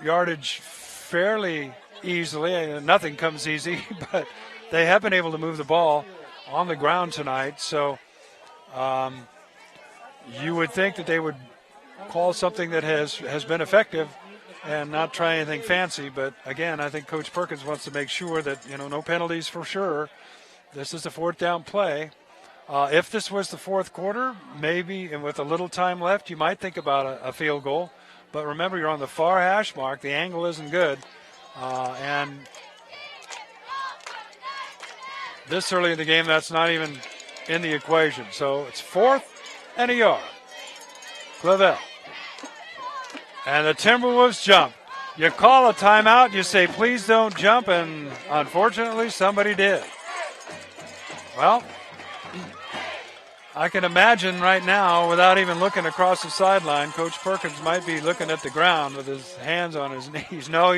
S1: yardage fairly easily. Nothing comes easy, but they have been able to move the ball on the ground tonight. So you would think that they would call something that has been effective and not try anything fancy. But again, I think Coach Perkins wants to make sure that, no penalties for sure. This is a 4th down play. If this was the fourth quarter, maybe, and with a little time left, you might think about a field goal. But remember, you're on the far hash mark. The angle isn't good. And this early in the game, that's not even in the equation. So it's 4th and a yard. Kelseyville. And the Timberwolves jump. You call a timeout, you say, please don't jump, and unfortunately, somebody did. Well, I can imagine right now, without even looking across the sideline, Coach Perkins might be looking at the ground with his hands on his knees. No,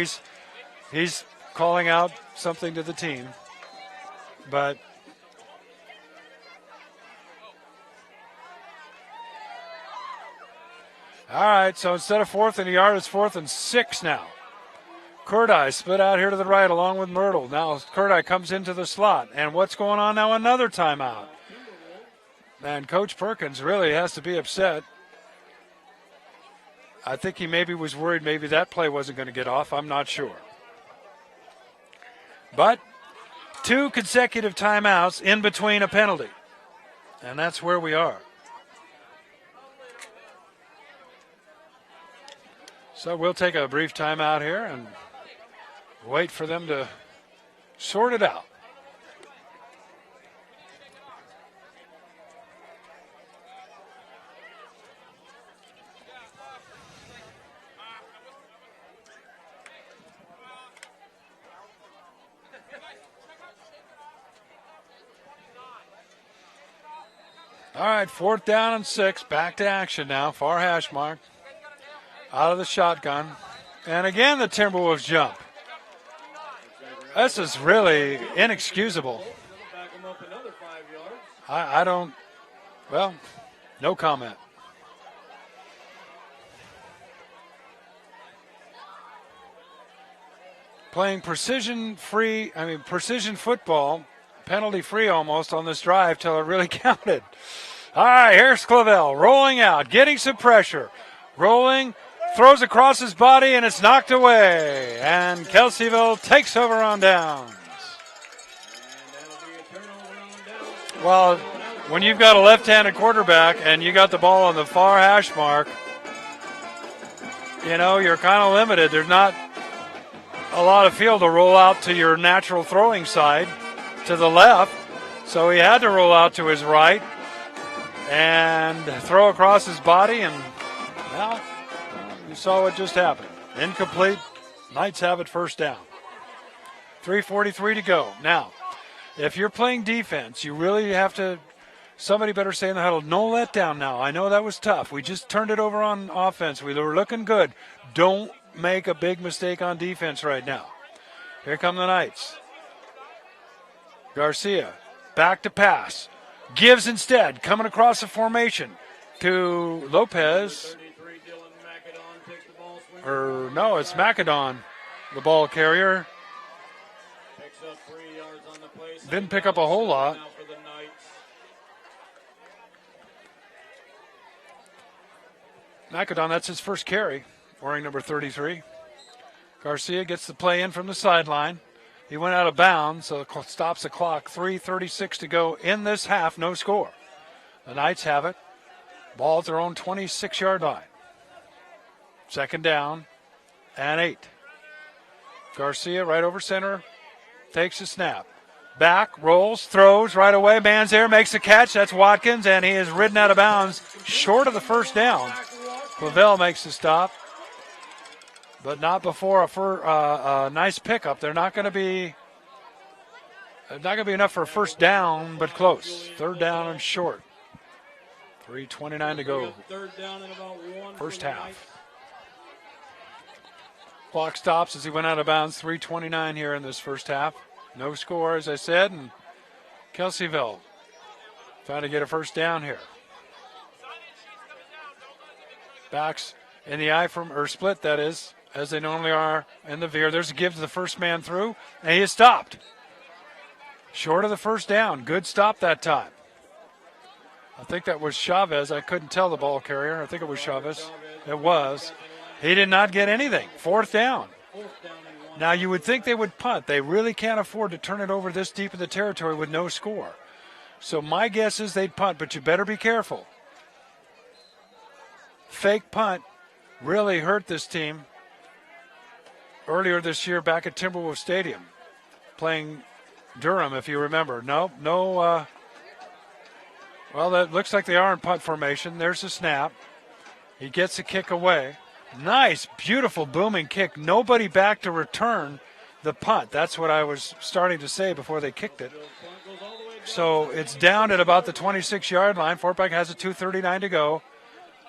S1: he's calling out something to the team. But all right, so instead of 4th and a yard, it's 4th and 6 now. Kurdai split out here to the right along with Myrtle. Now Kurdai comes into the slot. And what's going on now? Another timeout. And Coach Perkins really has to be upset. I think he maybe was worried maybe that play wasn't going to get off. I'm not sure. But 2 consecutive timeouts in between a penalty. And that's where we are. So we'll take a brief timeout here and wait for them to sort it out. All right, 4th down and 6. Back to action now. Far hash mark. Out of the shotgun. And again, the Timberwolves jump. This is really inexcusable. I don't, well, no comment. Playing precision football, penalty free almost on this drive till it really counted. All right, here's Kelseyville rolling out, getting some pressure. Rolling, throws across his body, and it's knocked away. And Kelseyville takes over on downs. Well, when you've got a left-handed quarterback and you got the ball on the far hash mark, you know, you're kind of limited. There's not a lot of field to roll out to your natural throwing side to the left. So he had to roll out to his right and throw across his body, and well, you saw what just happened. Incomplete. Knights have it 1st down. 3:43 to go. Now, if you're playing defense, you really have to, somebody better say in the huddle, no letdown now. I know that was tough. We just turned it over on offense. We were looking good. Don't make a big mistake on defense right now. Here come the Knights. Garcia, back to pass. Gives instead, coming across the formation to Lopez. Or no, it's Macedon, the ball carrier. Didn't pick up a whole lot. Macedon, that's his first carry, wearing number 33. Garcia gets the play in from the sideline. He went out of bounds, so it stops the clock. 3:36 to go in this half, no score. The Knights have it. Ball at their own 26-yard line. 2nd down and 8. Garcia right over center, takes a snap. Back, rolls, throws right away. Man's there, makes a catch. That's Watkins, and he is ridden out of bounds short of the 1st down. Kelseyville makes the stop, but not before a nice pickup. They're not going to be enough for a 1st down, but close. 3rd down and short. 3:29 to go. 1st half. Clock stops as he went out of bounds. 3:29 here in this 1st half. No score, as I said, and Kelseyville trying to get a 1st down here. Backs in the eye or split, that is, as they normally are in the veer. There's a give to the first man through, and he is stopped. Short of the 1st down. Good stop that time. I think that was Chavez. I couldn't tell the ball carrier. I think it was Chavez. It was. He did not get anything. 4th down. Now, you would think they would punt. They really can't afford to turn it over this deep in the territory with no score. So my guess is they'd punt, but you better be careful. Fake punt really hurt this team earlier this year back at Timberwolves Stadium, playing Durham, if you remember. Well, that looks like they are in punt formation. There's the snap. He gets a kick away. Nice, beautiful, booming kick. Nobody back to return the punt. That's what I was starting to say before they kicked it. So it's down at about the 26-yard line. Fort Bragg has a 2:39 to go.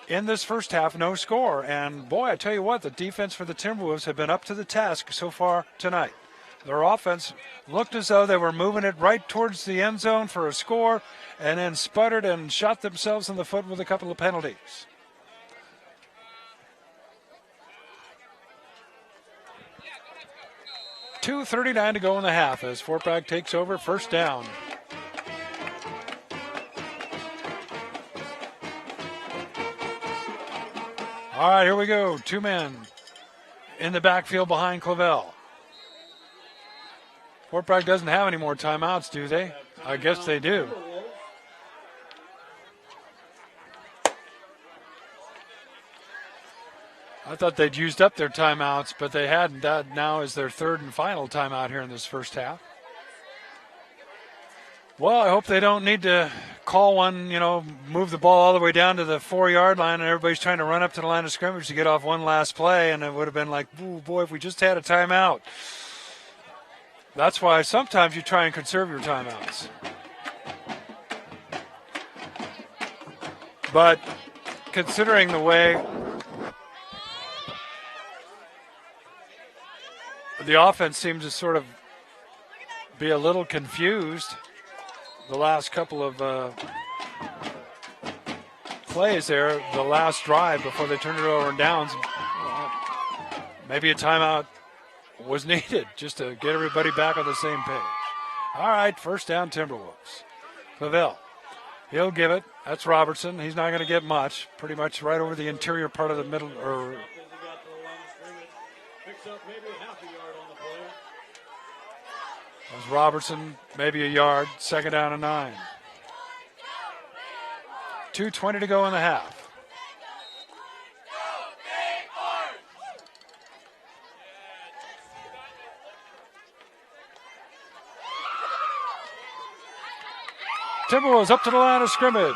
S1: In this first half, no score. And, boy, I tell you what, the defense for the Timberwolves have been up to the task so far tonight. Their offense looked as though they were moving it right towards the end zone for a score and then sputtered and shot themselves in the foot with a couple of penalties. $2:39 to go in the half as Fort Bragg takes over, first down. All right, here we go. Two men in the backfield behind Kelseyville. Fort Bragg doesn't have any more timeouts, do they? I guess they do. I thought they'd used up their timeouts, but they hadn't. That now is their third and final timeout here in this first half. Well, I hope they don't need to call one, move the ball all the way down to the 4-yard line and everybody's trying to run up to the line of scrimmage to get off one last play, and it would have been like, ooh, boy, if we just had a timeout. That's why sometimes you try and conserve your timeouts. But considering the way the offense seemed to sort of be a little confused the last couple of plays there, the last drive before they turned it over in downs, maybe a timeout was needed just to get everybody back on the same page. All right, first down Timberwolves. Kelseyville, he'll give it. That's Robertson. He's not going to get much. Pretty much right over the interior part of the middle. As Robertson, maybe a yard, second down and 9. 2:20 to go in the half. Timberwolves up to the line of scrimmage.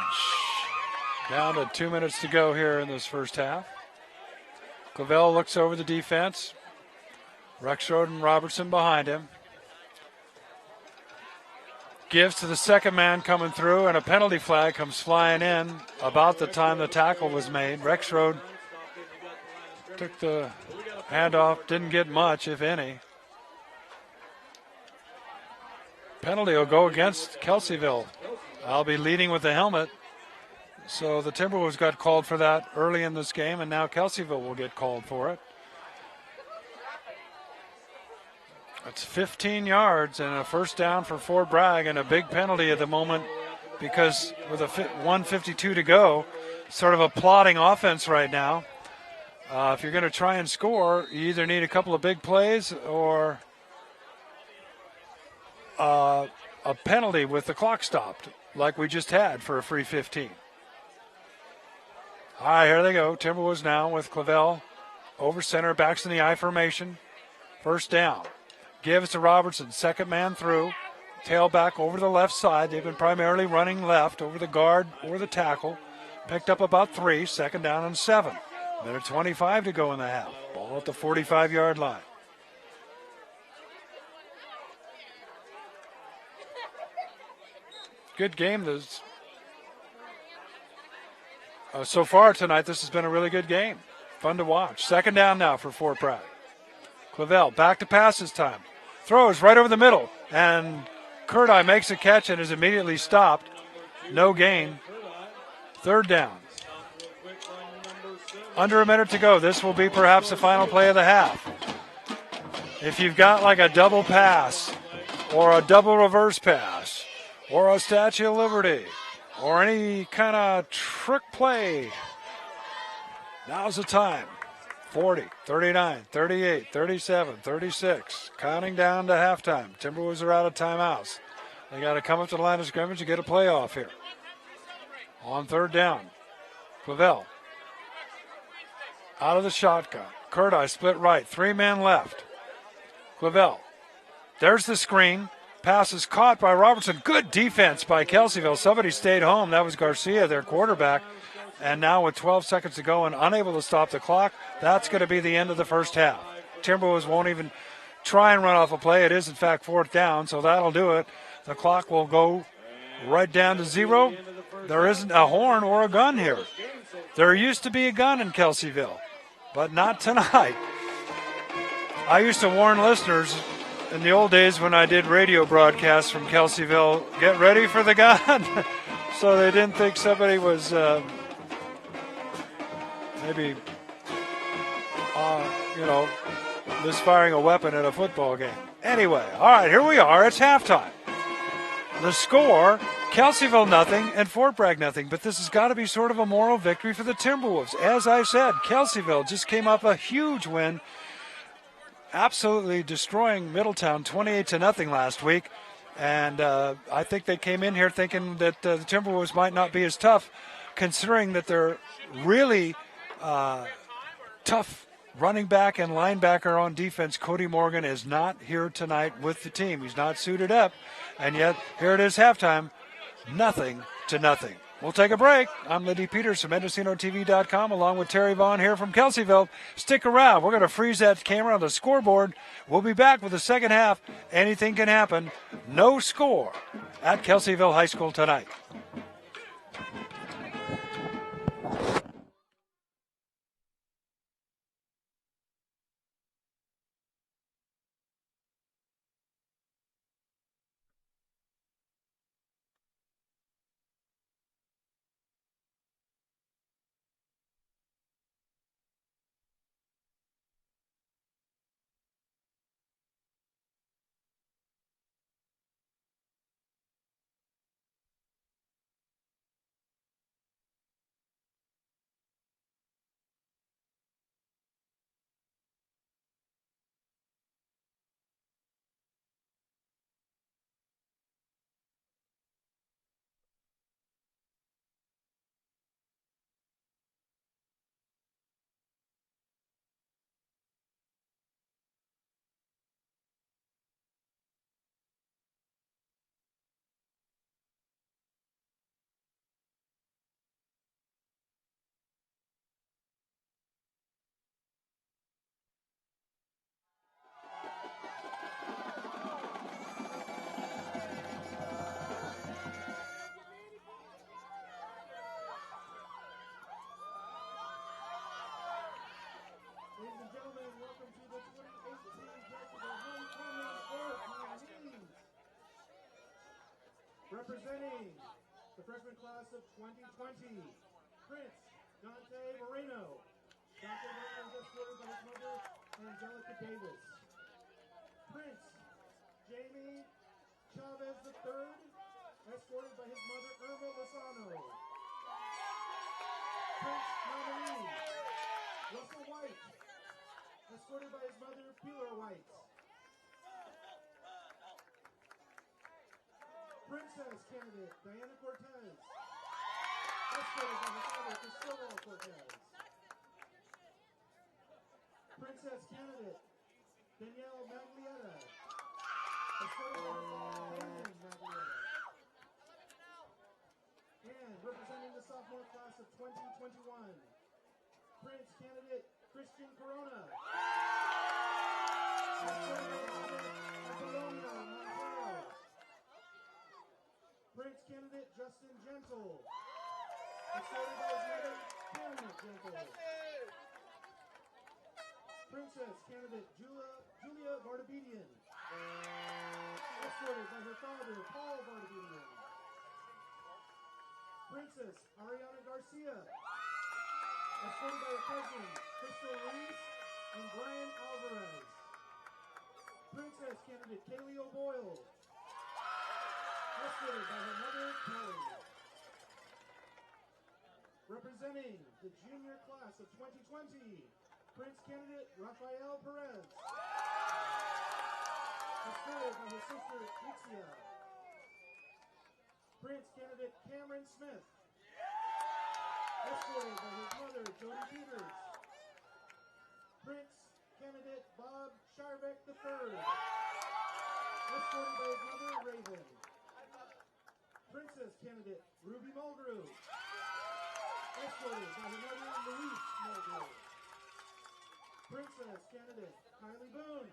S1: Down to 2 minutes to go here in this first half. Kelseyville looks over the defense. Rexroad and Robertson behind him. Gives to the second man coming through, and a penalty flag comes flying in about the time the tackle was made. Rexroad took the handoff, didn't get much, if any. Penalty will go against Kelseyville. I'll be leading with the helmet. So the Timberwolves got called for that early in this game, and now Kelseyville will get called for it. It's 15 yards and a first down for Fort Bragg, and a big penalty at the moment because with a 1:52 to go, sort of a plodding offense right now. If you're going to try and score, you either need a couple of big plays or a penalty with the clock stopped, like we just had for a free 15. All right, here they go. Timberwolves now with Kelseyville over center, backs in the I formation. First down. Gives to Robertson, second man through. Tailback over the left side. They've been primarily running left over the guard or the tackle. Picked up about 3, second down and 7. Minute 25 to go in the half. Ball at the 45-yard line. Good game. So far tonight, this has been a really good game. Fun to watch. Second down now for Fort Bragg. Kelseyville back to pass this time. Throws right over the middle, and Curti makes a catch and is immediately stopped. No gain. Third down. Under a minute to go. This will be perhaps the final play of the half. If you've got like a double pass or a double reverse pass or a Statue of Liberty or any kind of trick play, now's the time. 40, 39, 38, 37, 36, counting down to halftime. Timberwolves are out of timeouts. They got to come up to the line of scrimmage and get a playoff here. On third down, Clavel out of the shotgun. Curtis split right, 3 men left. Clavel, there's the screen. Pass is caught by Robertson. Good defense by Kelseyville. Somebody stayed home. That was Garcia, their quarterback. And now with 12 seconds to go and unable to stop the clock, that's going to be the end of the first half. Timberwolves won't even try and run off a play. It is, in fact, fourth down, so that'll do it. The clock will go right down to 0. There isn't a horn or a gun here. There used to be a gun in Kelseyville, but not tonight. I used to warn listeners in the old days when I did radio broadcasts from Kelseyville, get ready for the gun. So they didn't think somebody was maybe, misfiring a weapon at a football game. Anyway, all right, here we are. It's halftime. The score, Kelseyville nothing and Fort Bragg nothing, but this has got to be sort of a moral victory for the Timberwolves. As I said, Kelseyville just came off a huge win, absolutely destroying Middletown 28-0 last week. And I think they came in here thinking that the Timberwolves might not be as tough, considering that they're really tough running back and linebacker on defense. Cody Morgan is not here tonight with the team. He's not suited up. And yet, here it is halftime, 0-0. We'll take a break. I'm Liddy Peters from MendocinoTV.com along with Terry Vaughn here from Kelseyville. Stick around. We're going to freeze that camera on the scoreboard. We'll be back with the second half. Anything can happen. No score at Kelseyville High School tonight.
S3: Representing the freshman class of 2020, Prince Dante Moreno. Dante Moreno is escorted by his mother, Angelica Davis. Prince Jamie Chavez III, escorted by his mother, Irma Lozano. Prince nominee Russell White, escorted by his mother, Pilar White. Princess candidate Diana Cortez, escorted by her father, Cristóbal Cortez. Princess candidate Danielle Maglietta, escorted by her father, Damon Maglietta. And representing the sophomore class of 2021, Prince candidate Christian Corona, escorted by his mother, Apollonia Montero. Prince candidate Justin Gentle, escorted by his mother, Pamela Gentle. Princess candidate Julia Vardabedian, escorted by her father, Paul Vardabedian. Princess Ariana Garcia, escorted by her cousins, Crystal Reese and Brian Alvarez. Princess candidate Kaylee O'Boyle, escorted by her mother, Kelly. Representing the junior class of 2020, Prince candidate Rafael Perez, escorted by his sister, Ixia. Prince candidate Cameron Smith. Escorted by his mother, Jody Peters. Prince candidate Bob Sharbeck III. Escorted by his mother, Raven. Princess candidate Ruby Mulgrew. Escorted by her mother, Louise Mulgrew. Princess candidate Kylie Boone.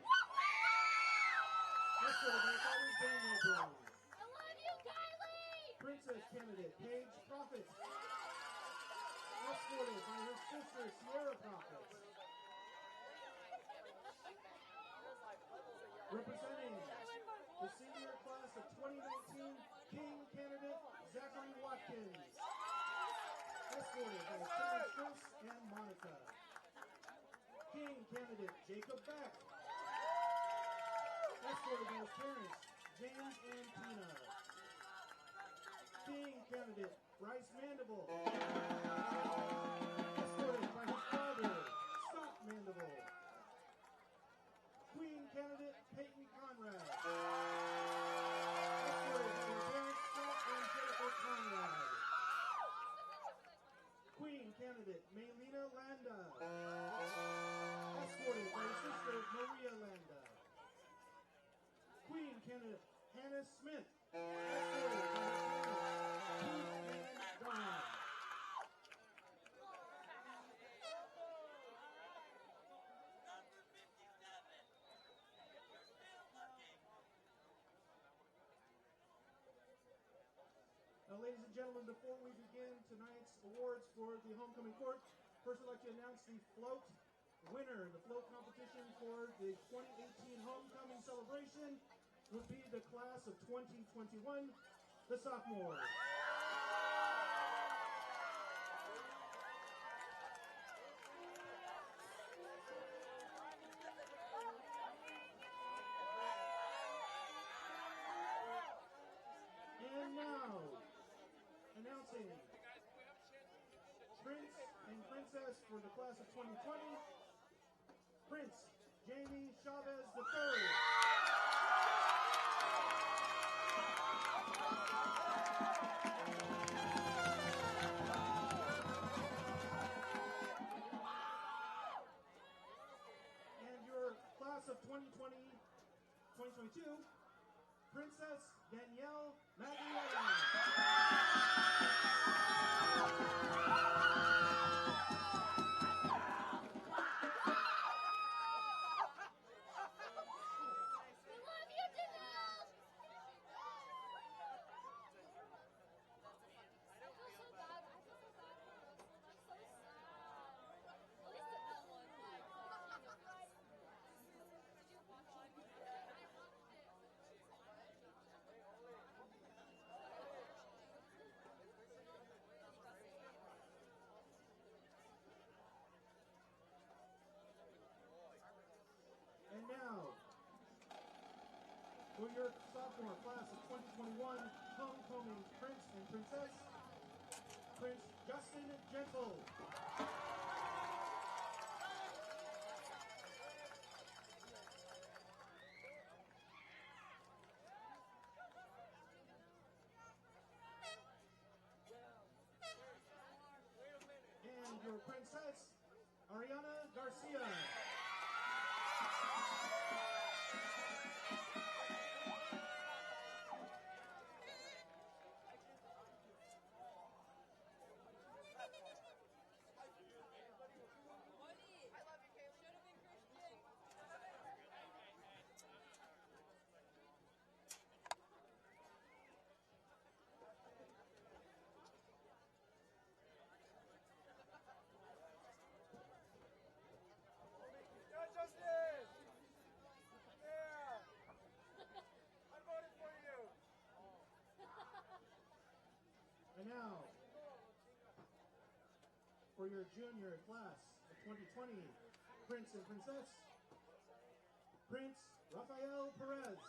S3: Escorted by her father, Daniel Boone.
S4: I love you, Kylie!
S3: Princess candidate Paige Prophet. Escorted by her sister, Sierra Prophet. Representing the senior class of 2019, King candidate Zachary Watkins. Escorted by Sarah Chris and Monica. King candidate Jacob Beck. Escorted by his parents, James and Tina. King candidate Bryce Mandible. Escorted by his father, Scott Mandible. Queen candidate Peyton Conrad. Escorted by his parents, Scott and Jennifer Conrad. Queen candidate Maylena Landa. Escorted by his sister Maria Landa. Queen candidate Hannah Smith. Escorted by her parents, Keith and Dawn. Now, ladies and gentlemen, before we begin tonight's awards for the homecoming court, first I'd like to announce the float winner. The float competition for the 2018 homecoming celebration would be the class of 2021, the sophomores. And now, announcing Prince and Princess for the class of 2020, Prince Jamie Chavez III. And your class of 2022, Princess Danielle Maglietta. And now, for your sophomore class of 2021 homecoming Prince and Princess, Prince Justin Gentle. And your princess, Ariana Garcia. And now, for your junior class of 2020, Prince and Princess, Prince Rafael Perez.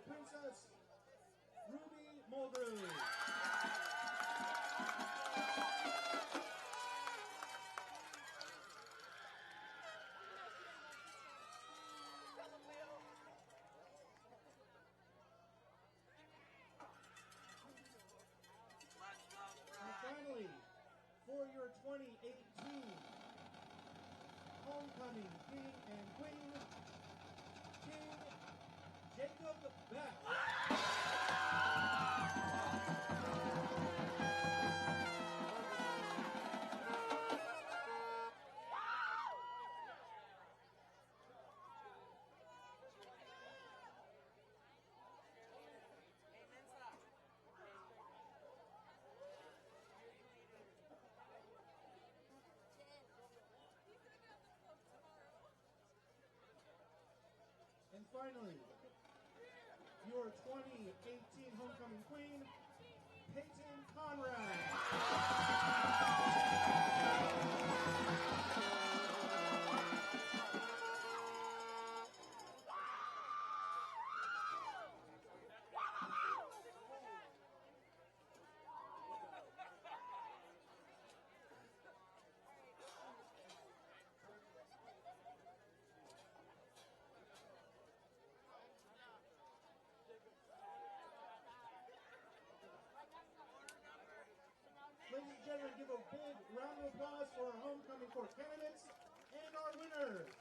S3: Princess Ruby Mulgrew. And finally, for your 2018 Homecoming King and Queen, King Jacob Beck. And finally, your 2018 Homecoming Queen, Peyton Conrad. Ladies and gentlemen, give a big round of applause for our Homecoming Court candidates and our winners.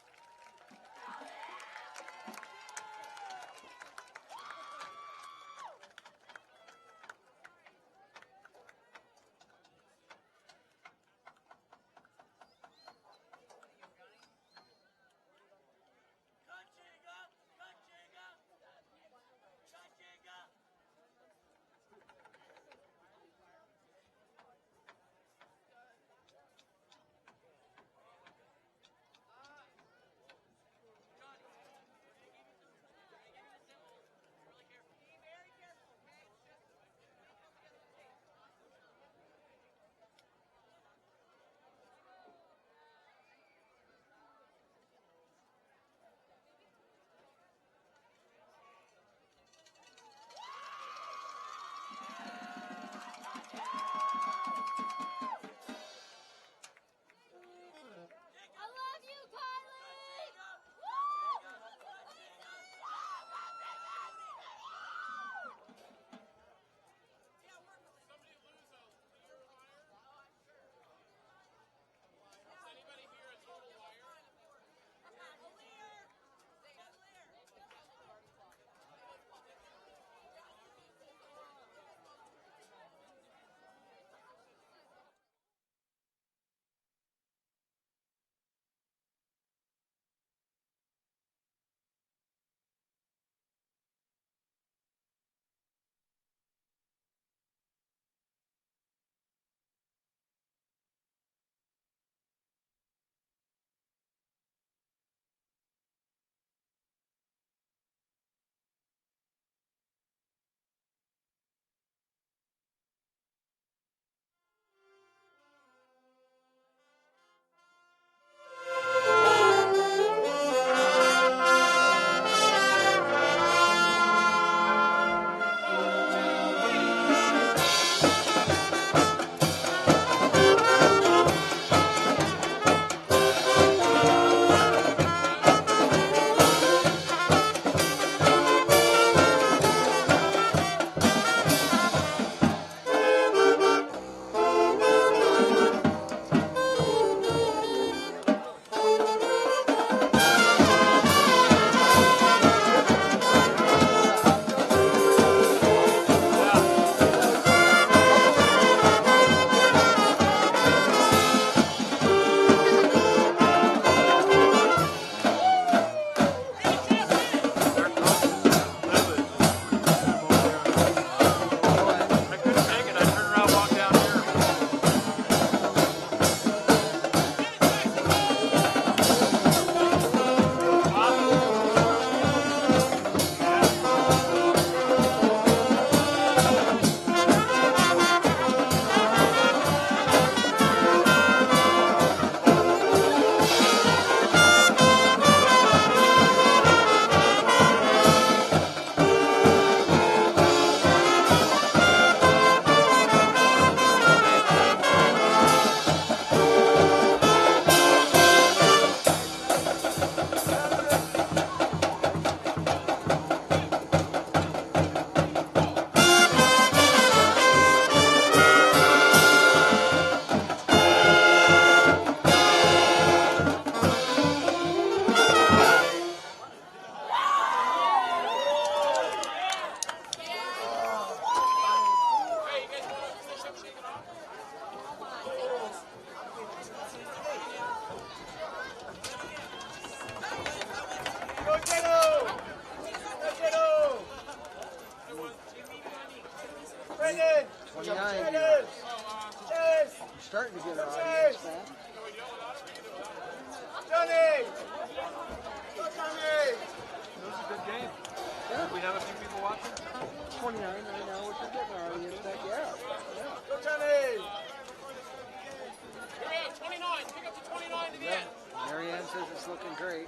S1: have a few people watching?
S5: 29 right now, which is getting already in that, yeah.
S2: Go, Johnny! Come in, 29. Pick up the 29 to the end.
S5: Marianne says it's looking great.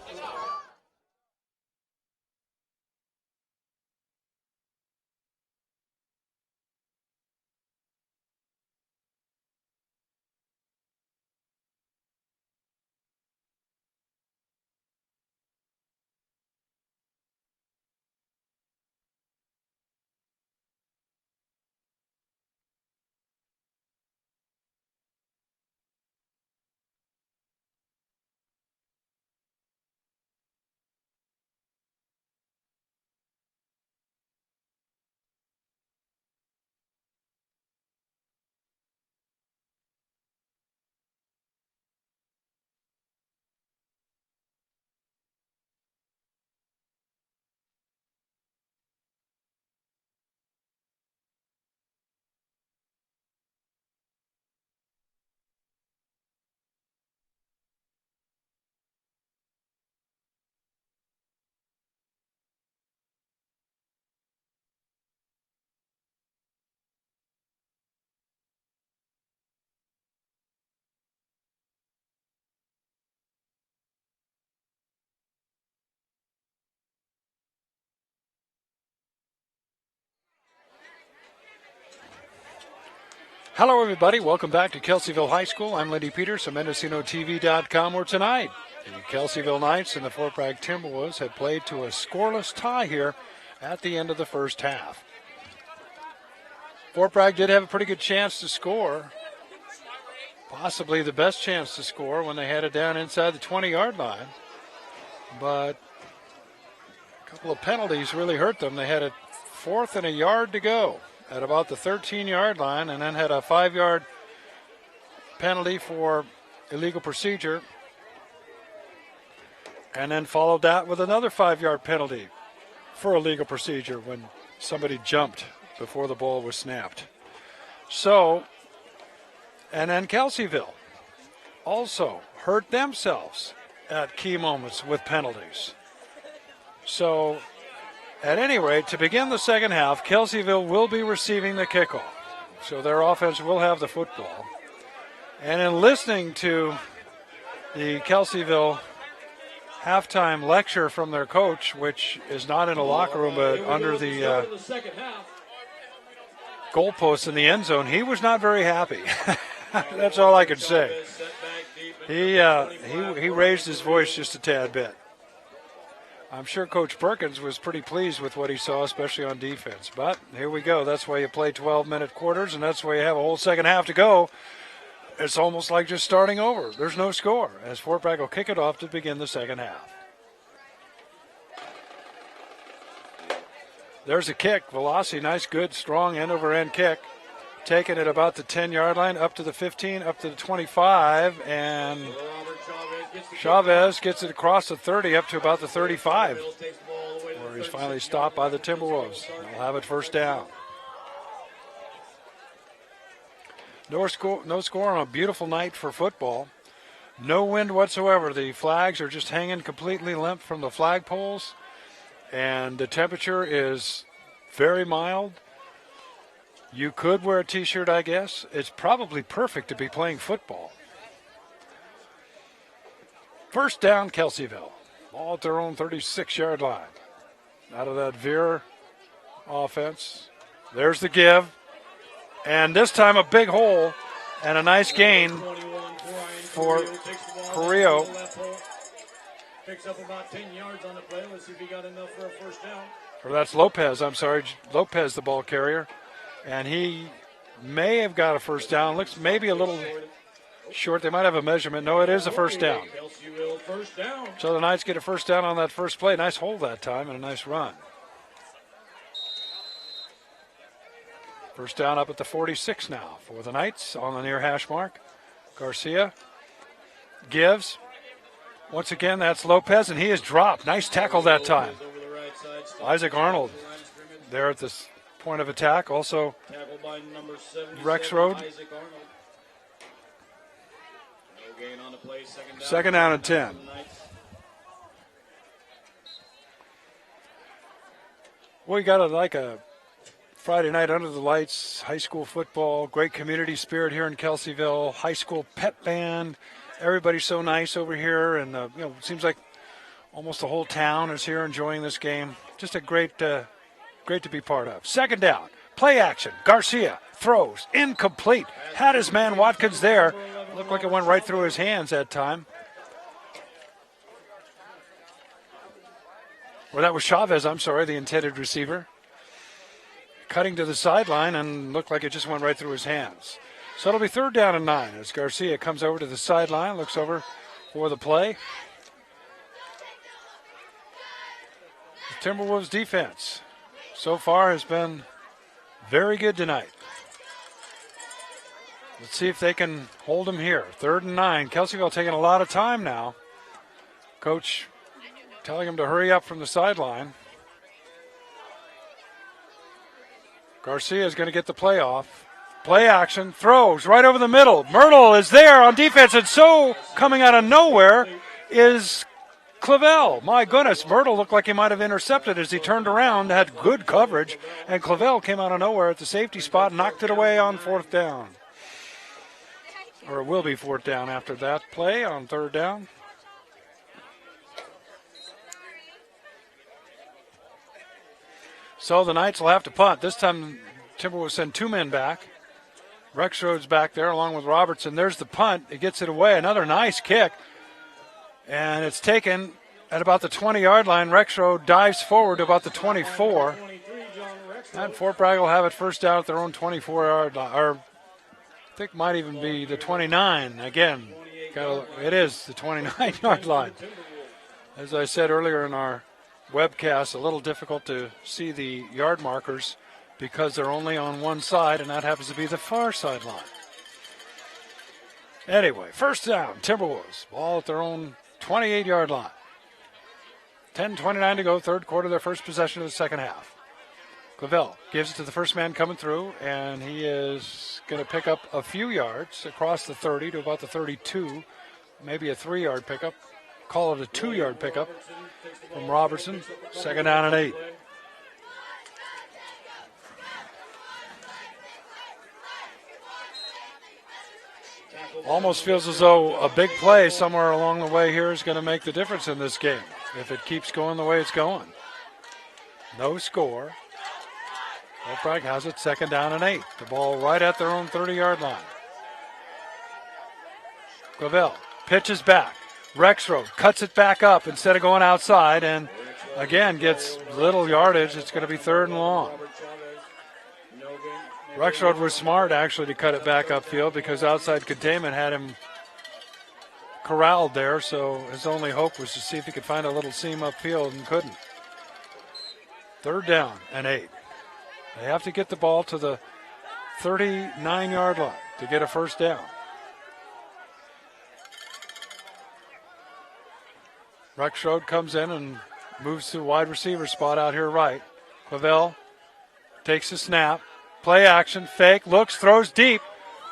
S1: Hello, everybody. Welcome back to Kelseyville High School. I'm Lindy Peters from MendocinoTV.com, where tonight the Kelseyville Knights and the Fort Bragg Timberwolves had played to a scoreless tie here at the end of the first half. Fort Bragg did have a pretty good chance to score, possibly the best chance to score when they had it down inside the 20-yard line. But a couple of penalties really hurt them. They had a 4th and a yard to go at about the 13-yard line, and then had a 5-yard penalty for illegal procedure, and then followed that with another 5-yard penalty for illegal procedure when somebody jumped before the ball was snapped. So, and then Kelseyville also hurt themselves at key moments with penalties. So, at any rate, to begin the second half, Kelseyville will be receiving the kickoff. So their offense will have the football. And in listening to the Kelseyville halftime lecture from their coach, which is not in a locker room but under the goalpost in the end zone, he was not very happy. That's all I can say. He raised his voice just a tad bit. I'm sure Coach Perkins was pretty pleased with what he saw, especially on defense. But here we go. That's why you play 12-minute quarters, and that's why you have a whole second half to go. It's almost like just starting over. There's no score as Fort Bragg will kick it off to begin the second half. There's a kick. Velocity, nice, good, strong end-over-end kick. Taking it about the 10-yard line, up to the 15, up to the 25, and Chavez gets it across the 30 up to about the 35, where he's finally stopped by the Timberwolves. They'll have it first down. No score on a beautiful night for football. No wind whatsoever. The flags are just hanging completely limp from the flagpoles, and the temperature is very mild. You could wear a T-shirt, I guess. It's probably perfect to be playing football. First down, Kelseyville. All at their own 36-yard line. Out of that veer offense. There's the give. And this time a big hole and a nice gain for Carrillo.
S2: Picks up about 10 yards on the play. Let's see if he got enough for a first down.
S1: Or that's Lopez, I'm sorry. Lopez, the ball carrier. And he may have got a first down. Looks maybe a little short. They might have a measurement. No, it is a first down. So the Knights get a first down on that first play. Nice hold that time and a nice run. First down up at the 46 now for the Knights on the near hash mark. Garcia gives. Once again, that's Lopez, and he is dropped. Nice tackle that time. Isaac Arnold there at this point of attack. Also, Rex Road. Second down and 10. We got a Friday night under the lights, high school football, great community spirit here in Kelseyville, high school pep band. Everybody's so nice over here, and it seems like almost the whole town is here enjoying this game. Just a great to be part of. Second down, play action. Garcia throws, incomplete. Had his man Watkins there. Looked like it went right through his hands that time. Or that was Chavez, I'm sorry, the intended receiver. Cutting to the sideline and looked like it just went right through his hands. So it'll be third down and 9 as Garcia comes over to the sideline, looks over for the play. The Timberwolves defense so far has been very good tonight. Let's see if they can hold them here. Third and 9. Kelseyville taking a lot of time now. Coach telling him to hurry up from the sideline. Garcia is going to get the play off. Play action, throws right over the middle. Myrtle is there on defense, and so coming out of nowhere is Clavel. My goodness, Myrtle looked like he might have intercepted as he turned around, had good coverage, and Clavel came out of nowhere at the safety spot and knocked it away on fourth down. Or it will be fourth down after that play on third down. So the Knights will have to punt. This time, Timberwolves send 2 men back. Rexroad's back there along with Robertson. There's the punt. It gets it away. Another nice kick. And it's taken at about the 20-yard line. Rexroad dives forward to about the 24. And Fort Bragg will have it first down at their own 24-yard line. Or I think might even be the 29. Again, it is the 29-yard line. As I said earlier in our webcast, a little difficult to see the yard markers because they're only on one side, and that happens to be the far sideline. Anyway, first down, Timberwolves. Ball at their own 28-yard line. 10:29 to go, third quarter, their first possession of the second half. Clavel gives it to the first man coming through, and he is going to pick up a few yards across the 30 to about the 32, maybe a 3-yard pickup. Call it a 2-yard pickup from Robertson. Second down and 8. Almost feels as though a big play somewhere along the way here is going to make the difference in this game if it keeps going the way it's going. No score. Fort Bragg has it, second down and 8. The ball right at their own 30-yard line. Clavel pitches back. Rexroad cuts it back up instead of going outside and, again, gets little yardage. It's going to be third and long. Rexroad was smart, actually, to cut it back upfield because outside containment had him corralled there, so his only hope was to see if he could find a little seam upfield and couldn't. Third down and 8. They have to get the ball to the 39-yard line to get a first down. Rexroad comes in and moves to wide receiver spot out here right. Clavel takes the snap. Play action, fake, looks, throws deep.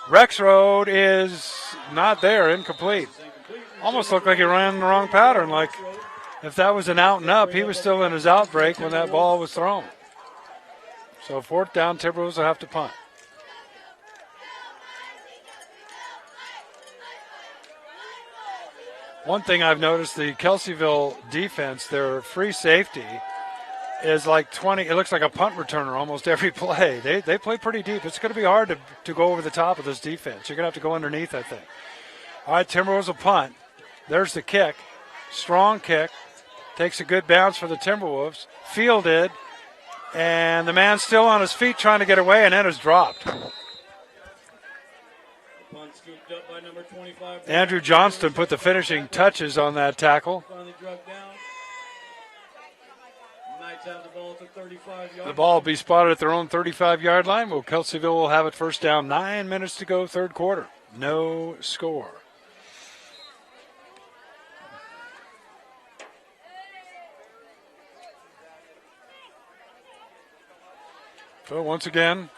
S1: Rexroad is not there, incomplete. Almost looked like he ran the wrong pattern. Like if that was an out and up, he was still in his out break when that ball was thrown. So fourth down, Timberwolves will have to punt. One thing I've noticed, the Kelseyville defense, their free safety is like 20. It looks like a punt returner almost every play. They play pretty deep. It's going to be hard to go over the top of this defense. You're going to have to go underneath, I think. All right, Timberwolves will punt. There's the kick. Strong kick. Takes a good bounce for the Timberwolves. Fielded. And the man's still on his feet trying to get away, and then is dropped. Andrew Johnston put the finishing touches on that tackle. The ball will be spotted at their own 35-yard line. Well, Kelseyville will have it first down. 9 minutes to go, third quarter. No score. So once again,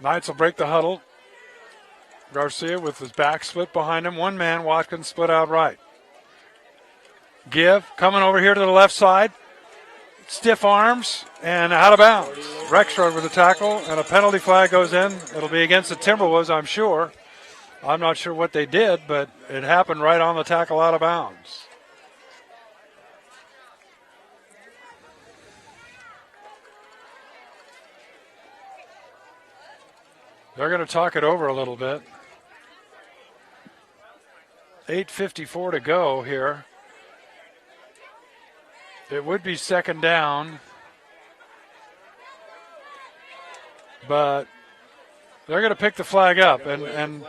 S1: Knights will break the huddle. Garcia with his back split behind him. One man, Watkins split out right. Give, coming over here to the left side. stiff arms and out of bounds. Rexroad with a tackle, and a penalty flag goes in. It'll be against the Timberwolves, I'm sure. I'm not sure what they did, but it happened right on the tackle out of bounds. They're going to talk it over a little bit. 8:54 to go here. It would be second down, but they're going to pick the flag up. And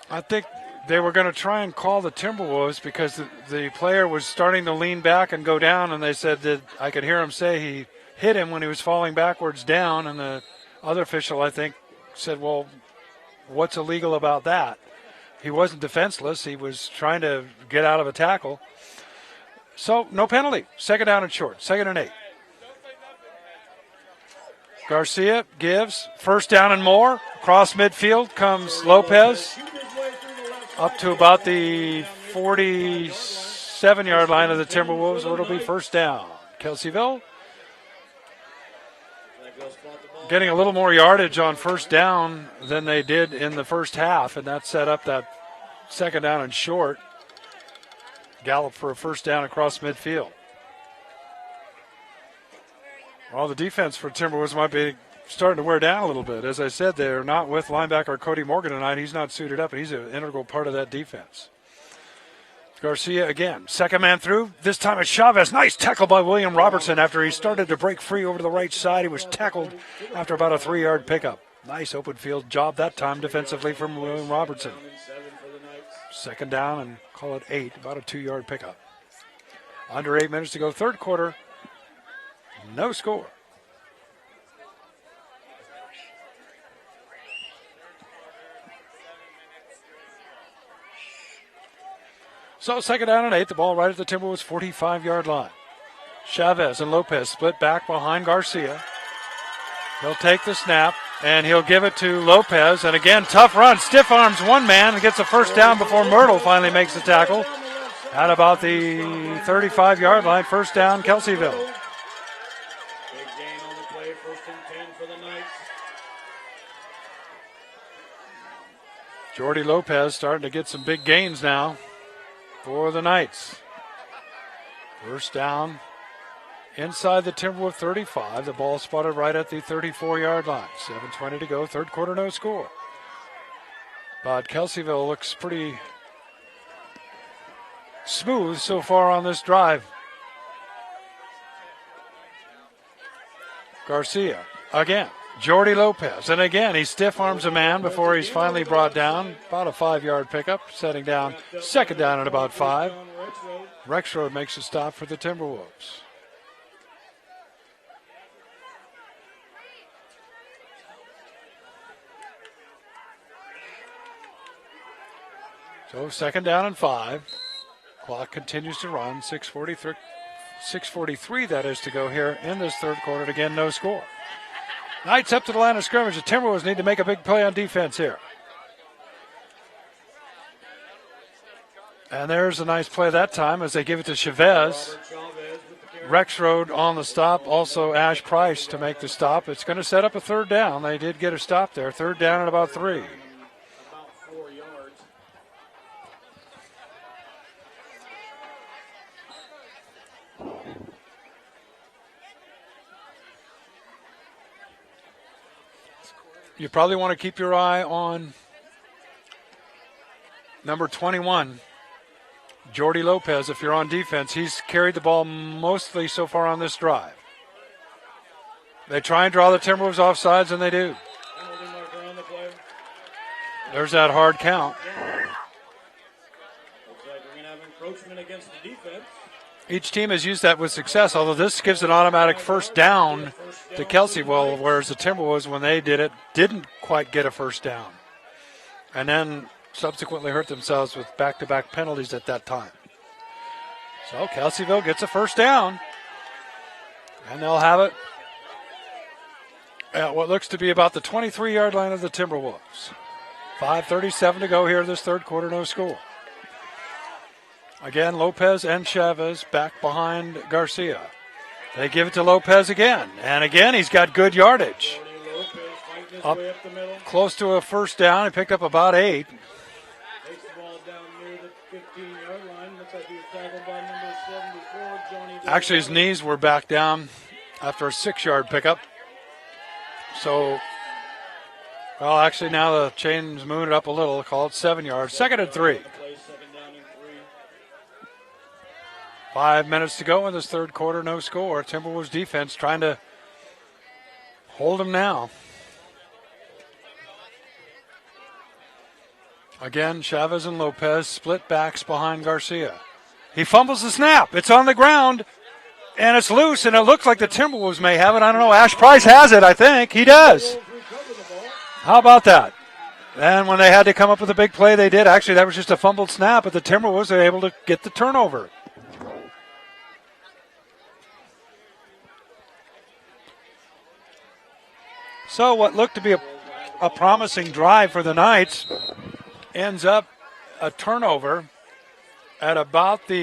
S1: I think they were going to try and call the Timberwolves because the player was starting to lean back and go down, and they said that I could hear him say he hit him when he was falling backwards down, and the other official, I think, said, well, what's illegal about that? He wasn't defenseless. He was trying to get out of a tackle. So, no penalty. Second down and short. 2nd and 8. Garcia gives. First down and more. Across midfield comes Lopez. Up to about the 47-yard line of the Timberwolves. It'll be first down. Kelseyville getting a little more yardage on first down than they did in the first half, and that set up that second down and short. Gallop for a first down across midfield. Well, the defense for Timberwolves might be starting to wear down a little bit. As I said, they're not with linebacker Cody Morgan tonight. He's not suited up, and he's an integral part of that defense. Garcia again. Second man through. This time it's Chavez. Nice tackle by William Robertson after he started to break free over to the right side. He was tackled after about a 3-yard pickup. Nice open field job that time defensively from William Robertson. Second down and call it 8, about a 2-yard pickup. Under 8 minutes to go, third quarter. No score. So second down and 8, the ball right at the Timberwolves' 45-yard line. Chavez and Lopez split back behind Garcia. He'll take the snap, and he'll give it to Lopez. And again, tough run. Stiff arms one man and gets a first down before Myrtle finally makes the tackle. At about the 35-yard line, first down, Kelseyville.
S2: Big gain on the play, 1st and 10 for the Knights.
S1: Jordy Lopez starting to get some big gains now for the Knights. First down inside the Timberwolves 35. The ball spotted right at the 34-yard line. 7:20 to go. Third quarter, no score. But Kelseyville looks pretty smooth so far on this drive. Garcia again. Jordy Lopez. And again, he stiff arms a man before he's finally brought down. About a 5-yard pickup, setting down second down at about 5. Rexroad makes a stop for the Timberwolves. So second down and 5. Clock continues to run. 6:43 that is to go here in this third quarter. And again, no score. Knights up to the line of scrimmage. The Timberwolves need to make a big play on defense here. And there's a nice play that time as they give it to Chavez. Rexroad on the stop. Also Ash Price to make the stop. It's going to set up a third down. They did get a stop there. Third down at about 3.
S2: About 4 yards.
S1: You probably want to keep your eye on number 21, Jordy Lopez. If you're on defense, he's carried the ball mostly so far on this drive. They try and draw the Timberwolves off sides, and they do. There's that hard count.
S2: Looks like we're going to have encroachment against the defense.
S1: Each team has used that with success, although this gives an automatic first down to Kelseyville, whereas the Timberwolves, when they did it, didn't quite get a first down. And then subsequently hurt themselves with back-to-back penalties at that time. So Kelseyville gets a first down, and they'll have it at what looks to be about the 23-yard line of the Timberwolves. 5:37 to go here in this third quarter, no score. Again, Lopez and Chavez back behind Garcia. They give it to Lopez again. And again, he's got good yardage.
S2: Jordy Lopez fighting his
S1: Up
S2: way up the middle.
S1: close to a first down. He picked up about 8.
S2: Takes the ball down near the 15-yard line. Looks like he was tackled by number 74, Johnny.
S1: Actually, his knees were back down after a 6-yard pickup. So, well, actually now the chain's moving it up a little. Call it 7 yards. 2nd and 3. 5 minutes to go in this third quarter, no score. Timberwolves defense trying to hold them now. Again, Chavez and Lopez split backs behind Garcia. He fumbles the snap. It's on the ground, and it's loose, and it looks like the Timberwolves may have it. I don't know. Ash Price has it, I think. He does. How about that? And when they had to come up with a big play, they did. Actually, that was just a fumbled snap, but the Timberwolves were able to get the turnover. So what looked to be a promising drive for the Knights ends up a turnover at about the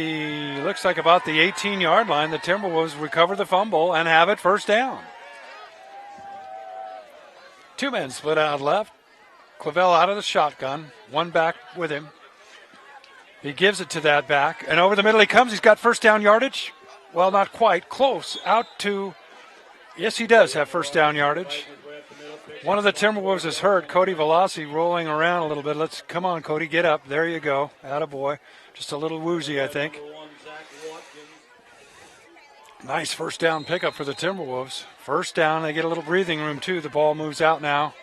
S1: 18-yard line. The Timberwolves recover the fumble and have it first down. 2 men split out left. Clavel out of the shotgun. 1 back with him. He gives it to that back. And over the middle he comes. He's got first down yardage. Well, not quite. Close. Out to... Yes, he does have first down yardage. One of the Timberwolves is hurt. Cody Velocci rolling around a little bit. Come on, Cody, get up. There you go. Attaboy. Just a little woozy, I think. Nice first down pickup for the Timberwolves. First down. They get a little breathing room, too. The ball moves out now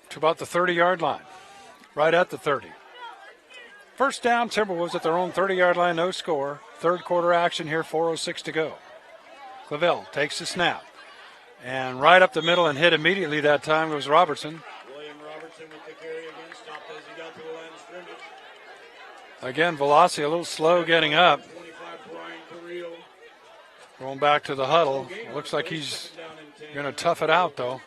S1: to about the 30-yard line. Right at the 30. First down, Timberwolves at their own 30-yard line. No score. Third quarter action here. 4:06 to go. Clavel takes the snap. And right up the middle and hit immediately that time was Robertson.
S2: William Robertson with the carry again. Stopped as he got to the line of scrimmage.
S1: Again, Velocci a little slow getting up.
S2: 25, Brian Carrillo.
S1: Going back to the huddle. Looks like he's going to tough it out, though.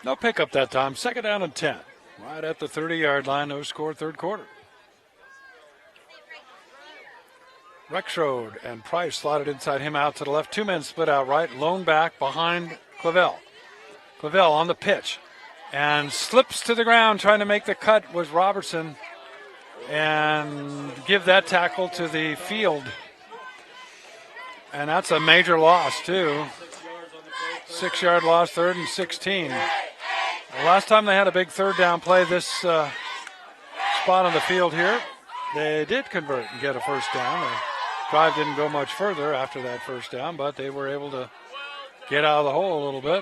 S1: No pickup that time. 2nd down and 10. Right at the 30-yard line. No score, third quarter. Rexrode and Price slotted inside him out to the left. 2 men split out right. Lone back behind Clavel. Clavel on the pitch. And slips to the ground trying to make the cut was Robertson. And give that tackle to the field. And that's a major loss, too. 6-yard loss, 3rd and 16. The last time they had a big third down play this spot on the field here, they did convert and get a first down. The drive didn't go much further after that first down, but they were able to get out of the hole a little bit.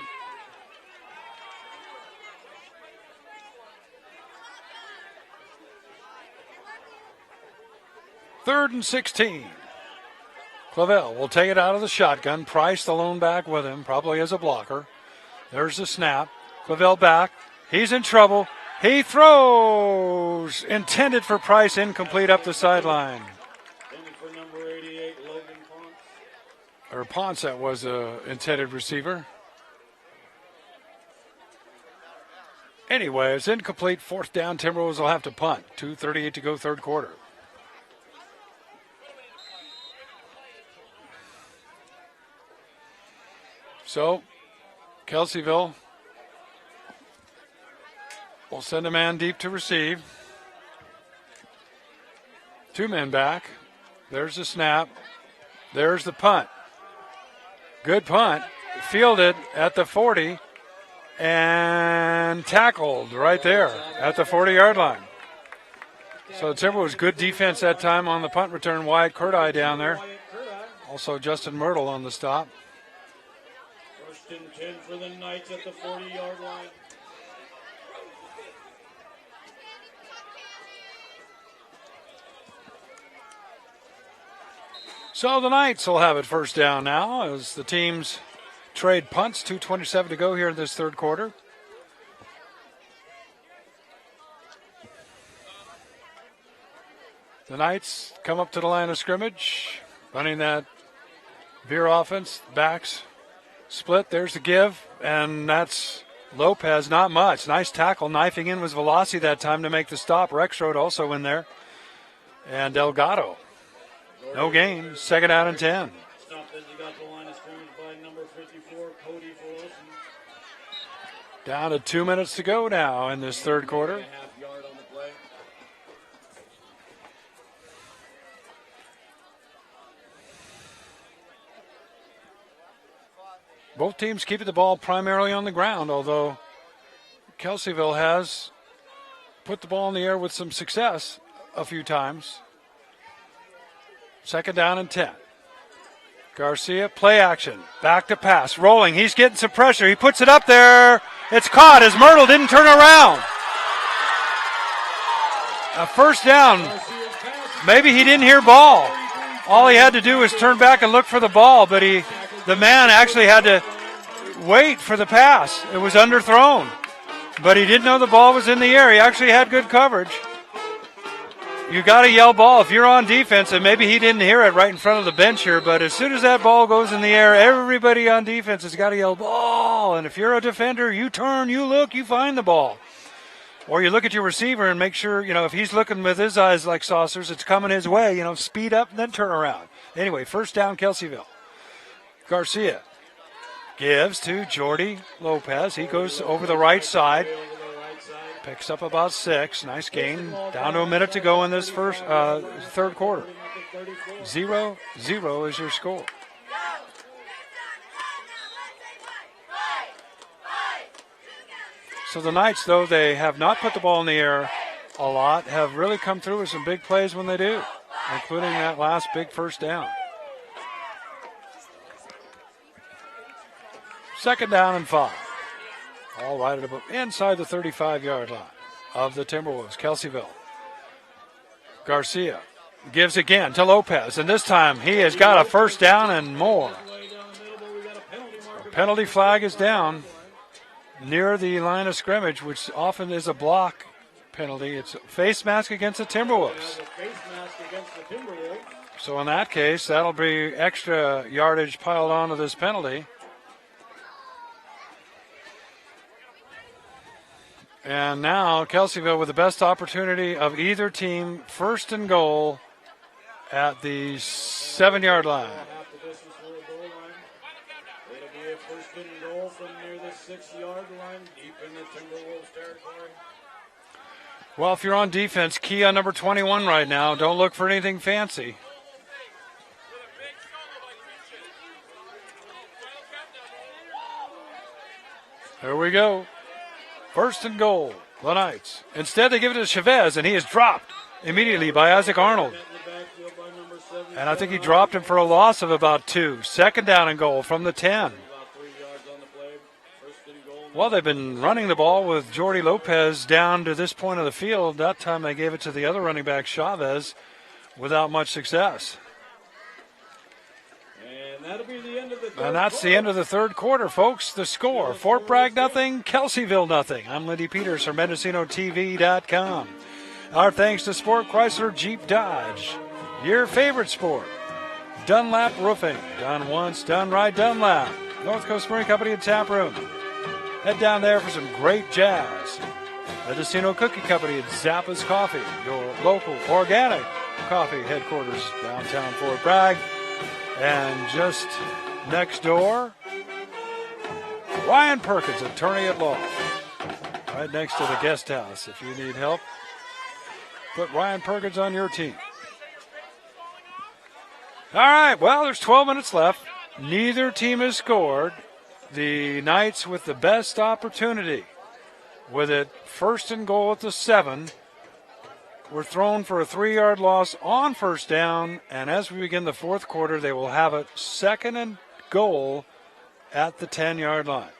S1: Third and 16. Clavel will take it out of the shotgun. Price, the lone back with him, probably as a blocker. There's the snap. Clavel back. He's in trouble. He throws. Intended for Price, incomplete up the sideline.
S2: For number 88, Logan Ponce.
S1: Or Ponce, that was the intended receiver. Anyway, it's incomplete. 4th down. Timberwolves will have to punt. 2:38 to go, third quarter. So, Kelseyville will send a man deep to receive. 2 men back. There's the snap. There's the punt. Good punt. Fielded at the 40 and tackled right there at the 40-yard line. So the Timberwolves good defense that time on the punt return. Wyatt Curti down there. Also Justin Myrtle on the stop.
S2: 1st and 10 for the Knights at the 40-yard line.
S1: So the Knights will have it first down now as the teams trade punts. 2:27 to go here in this third quarter. The Knights come up to the line of scrimmage, running that veer offense. Backs split. There's the give, and that's Lopez, not much. Nice tackle. Knifing in was Velocity that time to make the stop. Rexroad also in there. And Delgado. No gain. Second down and 10.
S2: Stopped as he got the line of scrimmage by number 54, Cody Wilson.
S1: Down to 2 minutes to go now in this third quarter.
S2: A half yard on the play.
S1: Both teams keeping the ball primarily on the ground, although Kelseyville has put the ball in the air with some success a few times. Second down and 10. Garcia, play action. Back to pass. Rolling. He's getting some pressure. He puts it up there. It's caught as Myrtle didn't turn around. A first down. Maybe he didn't hear ball. All he had to do was turn back and look for the ball, but the man actually had to wait for the pass. It was underthrown. But he didn't know the ball was in the air. He actually had good coverage. You got to yell ball if you're on defense, and maybe he didn't hear it right in front of the bench here, but as soon as that ball goes in the air, everybody on defense has got to yell ball. And if you're a defender, you turn, you look, you find the ball. Or you look at your receiver and make sure, if he's looking with his eyes like saucers, it's coming his way, speed up and then turn around. Anyway, first down, Kelseyville. Garcia gives to Jordy Lopez. He goes over the right side. Picks up about 6. Nice gain. Down to a minute to go in this third quarter. 0-0 is your score. So the Knights, though they have not put the ball in the air a lot, have really come through with some big plays when they do, including that last big first down. Second down and 5. All right inside the 35-yard line of the Timberwolves. Kelseyville. Garcia gives again to Lopez, and this time he has got a first down and more. A penalty flag is down near the line of scrimmage, which often is a block penalty. It's a face mask against the Timberwolves. So in that case, that'll be extra yardage piled onto this penalty. And now Kelseyville with the best opportunity of either team, first and goal at the 7-yard line.
S2: It'll be a first and goal from near the 6-yard line, deep in the Timberwolves territory.
S1: Well, if you're on defense, key on number 21 right now. Don't look for anything fancy. Here we go. First and goal, the Knights. Instead, they give it to Chavez, and he is dropped immediately by Isaac Arnold. And I think he dropped him for a loss of about 2. Second down and goal from the 10. Well, they've been running the ball with Jordy Lopez down to this point of the field. That time they gave it to the other running back, Chavez, without much success.
S2: That'll be the end of the third
S1: and that's
S2: quarter.
S1: the end of the third quarter, folks. The score, Fort Bragg nothing, Kelseyville nothing. I'm Lindy Peters from MendocinoTV.com. Our thanks to Sport Chrysler Jeep Dodge, your favorite sport. Dunlap Roofing, done once, done right, Dunlap. North Coast Brewing Company and Tap Room. Head down there for some great jazz. Mendocino Cookie Company and Zappa's Coffee, your local organic coffee headquarters downtown Fort Bragg. And just next door, Ryan Perkins, attorney at law. Right next to the guest house. If you need help, put Ryan Perkins on your team. All right, well, there's 12 minutes left. Neither team has scored. The Knights with the best opportunity. With it first and goal at the 7. We're thrown for a 3-yard loss on first down, and as we begin the fourth quarter, they will have it second and goal at the 10-yard line.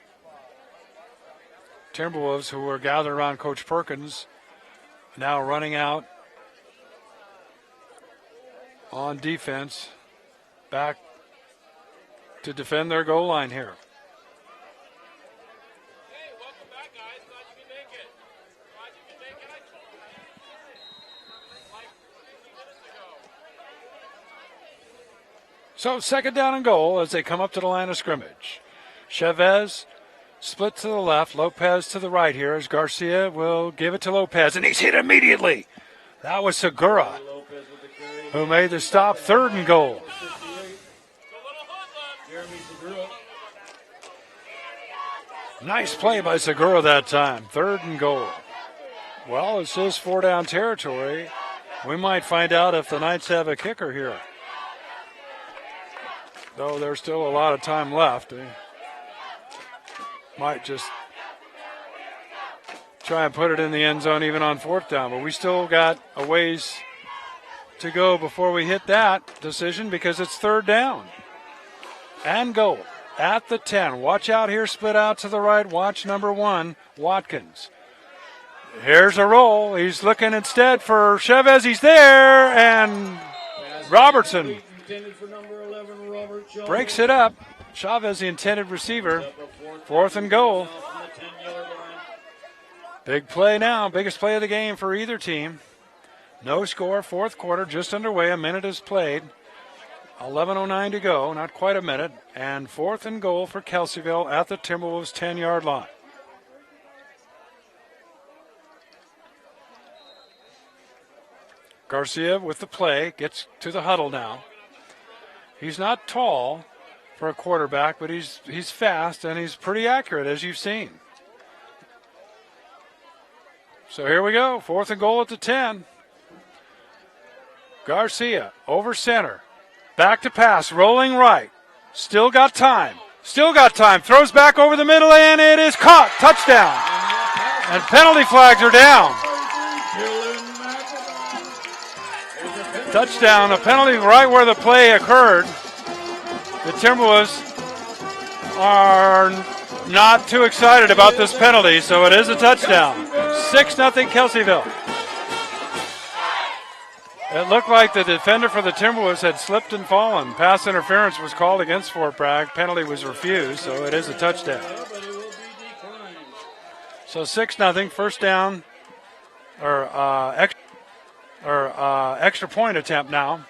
S1: Timberwolves, who are gathered around Coach Perkins, now running out on defense, back to defend their goal line here. So second down and goal as they come up to the line of scrimmage. Chavez split to the left, Lopez to the right here as Garcia will give it to Lopez, and he's hit immediately. That was Segura who made the stop. 3rd and goal. Nice play by Segura that time. 3rd and goal. Well, it's his 4-down territory. We might find out if the Knights have a kicker here. Though there's still a lot of time left. They might just try and put it in the end zone even on 4th down. But we still got a ways to go before we hit that decision because it's 3rd down. And goal at the 10. Watch out here, split out to the right. Watch number 1, Watkins. Here's a roll. He's looking instead for Chavez. He's there, and Robertson breaks it up. Chavez, the intended receiver. 4th and goal. Big play now. Biggest play of the game for either team. No score. 4th quarter just underway. A minute is played. 11:09 to go. Not quite a minute. And 4th and goal for Kelseyville at the Timberwolves 10-yard line. Garcia with the play, gets to the huddle now. He's not tall for a quarterback, but he's fast and he's pretty accurate, as you've seen. So here we go, 4th and goal at the 10. Garcia over center, back to pass, rolling right. Still got time, throws back over the middle, and it is caught. Touchdown. And penalty flags are down. Touchdown, a penalty right where the play occurred. The Timberwolves are not too excited about this penalty, so it is a touchdown. 6-0 Kelseyville. It looked like the defender for the Timberwolves had slipped and fallen. Pass interference was called against Fort Bragg. Penalty was refused, so it is a touchdown. So 6-0, first down, extra point attempt now.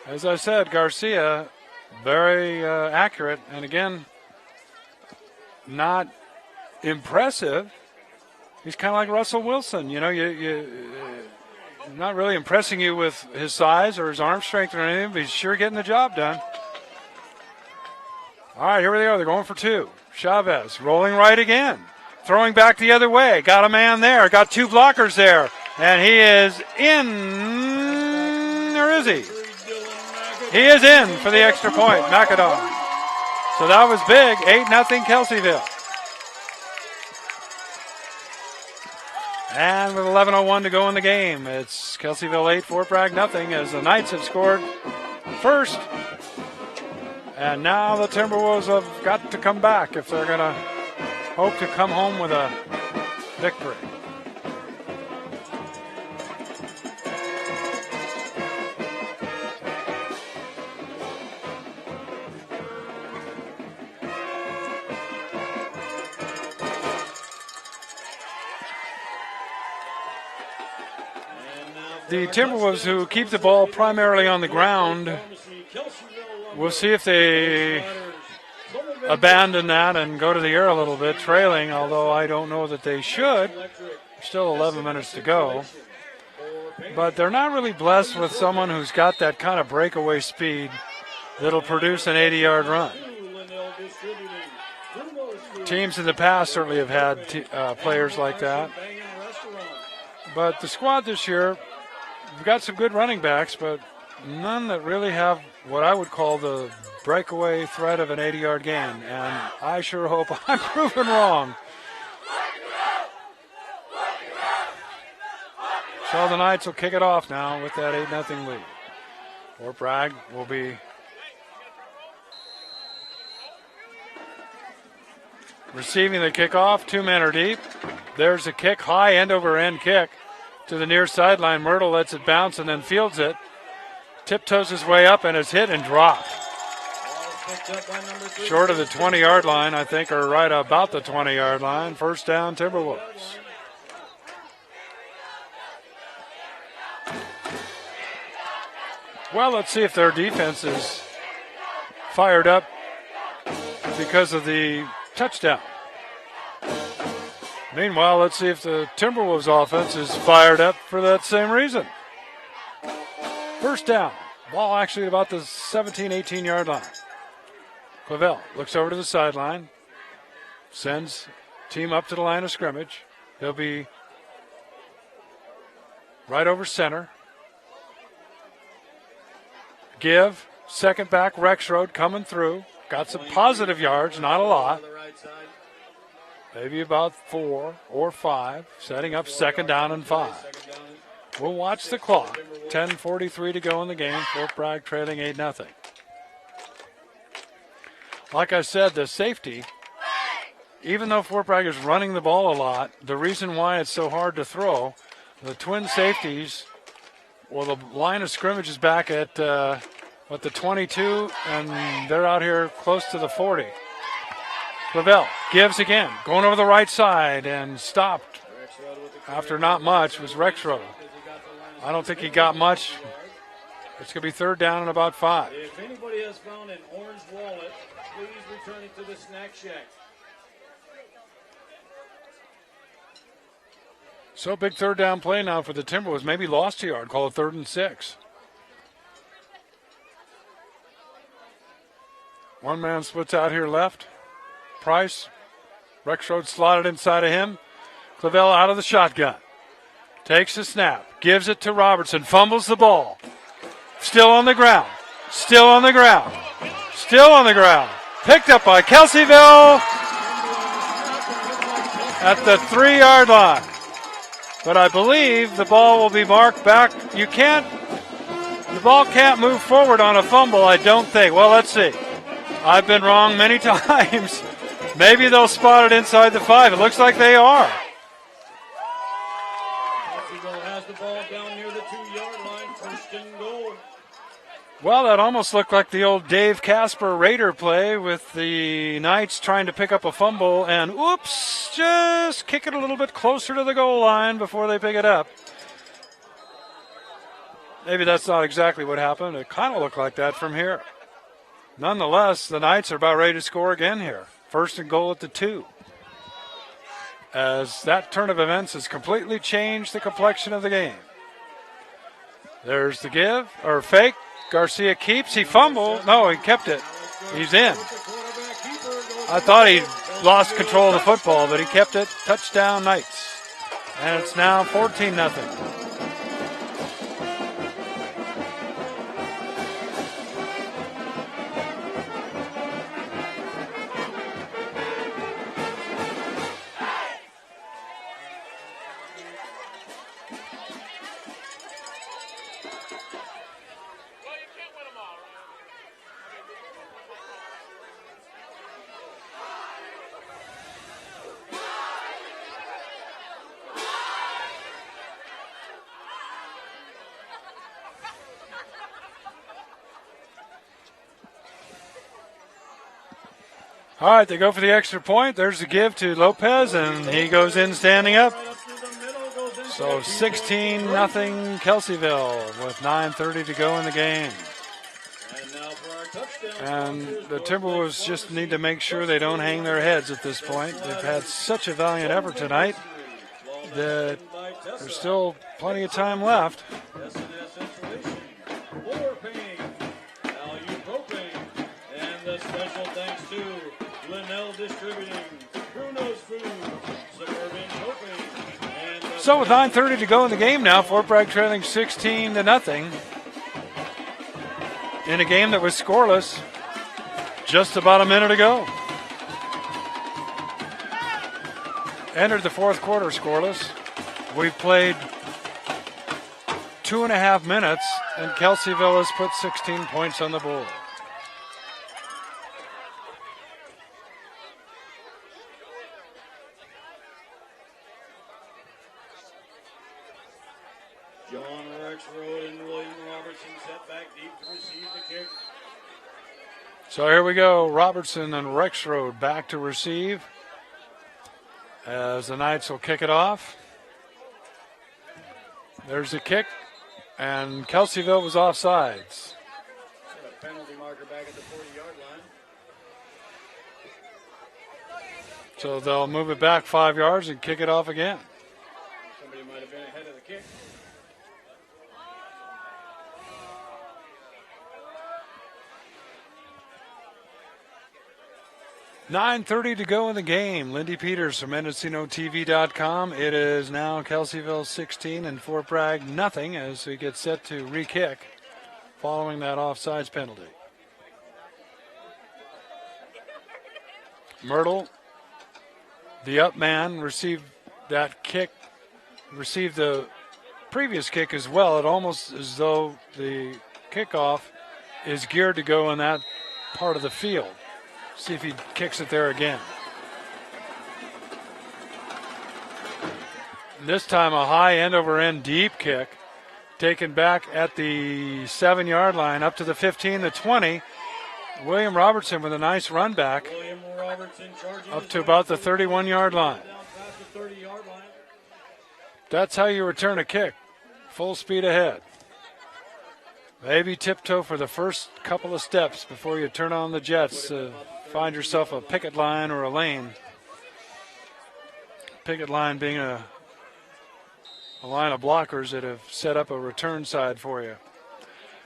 S1: As I said, Garcia, very accurate, and again, not impressive. He's kind of like Russell Wilson. You know, you not really impressing you with his size or his arm strength or anything, but he's sure getting the job done. All right, here they are. They're going for 2. Chavez rolling right again. Throwing back the other way. Got a man there. Got 2 blockers there. And he is in. Or is he? He is in for the extra point. Macadon. So that was big. 8-0 Kelseyville. And with 11:01 to go in the game, it's Kelseyville 8, Fort Bragg nothing, as the Knights have scored first. And now the Timberwolves have got to come back if they're going to hope to come home with a victory. The Timberwolves, who keep the ball primarily on the ground, we'll see if they abandon that and go to the air a little bit, trailing, although I don't know that they should. Still 11 minutes to go. But they're not really blessed with someone who's got that kind of breakaway speed that'll produce an 80-yard run. Teams in the past certainly have had players like that. But the squad this year, we've got some good running backs, but none that really have what I would call the breakaway threat of an 80-yard gain. And I sure hope I'm proven wrong. So the Knights will kick it off now with that 8-0 lead. Fort Bragg will be receiving the kickoff. 2 men are deep. There's a kick, high end-over-end kick to the near sideline. Myrtle lets it bounce and then fields it. Tiptoes his way up and is hit and dropped. Short of the 20-yard line, I think, or right about the 20-yard line. First down, Timberwolves. Well, let's see if their defense is fired up because of the touchdown. Meanwhile, let's see if the Timberwolves offense is fired up for that same reason. First down. Ball actually about the 17, 18-yard line. Clavel looks over to the sideline. Sends team up to the line of scrimmage. He'll be right over center. Give. Second back, Rexroad coming through. Got some positive yards, not a lot. Maybe about 4 or 5. Setting up second down and 5. We'll watch the clock. 10:43 to go in the game. Fort Bragg trailing 8-0. Like I said, the safety, even though Fort Bragg is running the ball a lot, the reason why it's so hard to throw, the twin safeties, well, the line of scrimmage is back at the 22, and they're out here close to the 40. Clavel gives again, going over the right side and stopped after not much was Rexroad. I don't think he got much. It's going to be third down and about 5.
S2: If anybody has found an orange wallet, please return it to the snack shack.
S1: So big third down play now for the Timberwolves. Maybe lost a yard. Call it 3rd and 6. One man splits out here left. Price. Rexroad slotted inside of him. Clavel out of the shotgun. Takes the snap. Gives it to Robertson. Fumbles the ball. Still on the ground. Still on the ground. Still on the ground. Picked up by Kelseyville at the 3-yard line. But I believe the ball will be marked back. The ball can't move forward on a fumble, I don't think. Well, let's see. I've been wrong many times. Maybe they'll spot it inside the 5. It looks like they are.
S2: Kelseyville has the ball down near the 2-yard line. First and goal.
S1: Well, that almost looked like the old Dave Casper Raider play with the Knights trying to pick up a fumble and, oops, just kick it a little bit closer to the goal line before they pick it up. Maybe that's not exactly what happened. It kind of looked like that from here. Nonetheless, the Knights are about ready to score again here. First and goal at the 2. As that turn of events has completely changed the complexion of the game. There's the give, or fake. Garcia keeps. He fumbled. No, he kept it. He's in. I thought he lost control of the football, but he kept it. Touchdown Knights. And it's now 14-0. All right, they go for the extra point. There's the give to Lopez, and he goes in standing up. So 16-0 Kelseyville with 9:30 to go in the game. And the Timberwolves just need to make sure they don't hang their heads at this point. They've had such a valiant effort tonight that there's still plenty of time left.
S2: Special thanks to Linnell Distributing, Bruno's Food, Suburban Propane, and
S1: so with 9:30 to go in the game now, Fort Bragg trailing 16-0 in a game that was scoreless just about a minute ago. Entered the fourth quarter scoreless. We've played 2.5 minutes, and Kelseyville has put 16 points on the board. So here we go. Robertson and Rexroad back to receive as the Knights will kick it off. There's the kick. And Kelseyville was offsides.
S2: Got a penalty marker back at the 40-yard line.
S1: So they'll move it back 5 yards and kick it off again.
S2: Somebody might have been ahead of the kick.
S1: $9:30 to go in the game. Lindy Peters from MendocinoTV.com. It is now Kelseyville 16 and Fort Bragg nothing as we get set to re-kick following that offsides penalty. Myrtle, the up man, received that kick, received the previous kick as well. It almost as though the kickoff is geared to go in that part of the field. See if he kicks it there again. And this time a high end-over-end deep kick taken back at the 7-yard line up to the 15, the 20. William Robertson with a nice run back
S2: William Robertson charging
S1: up to about the 31-yard line.
S2: down past the 30-yard line.
S1: That's how you return a kick. Full speed ahead. Maybe tiptoe for the first couple of steps before you turn on the jets. Find yourself a picket line or a lane. Picket line being a line of blockers that have set up a return side for you.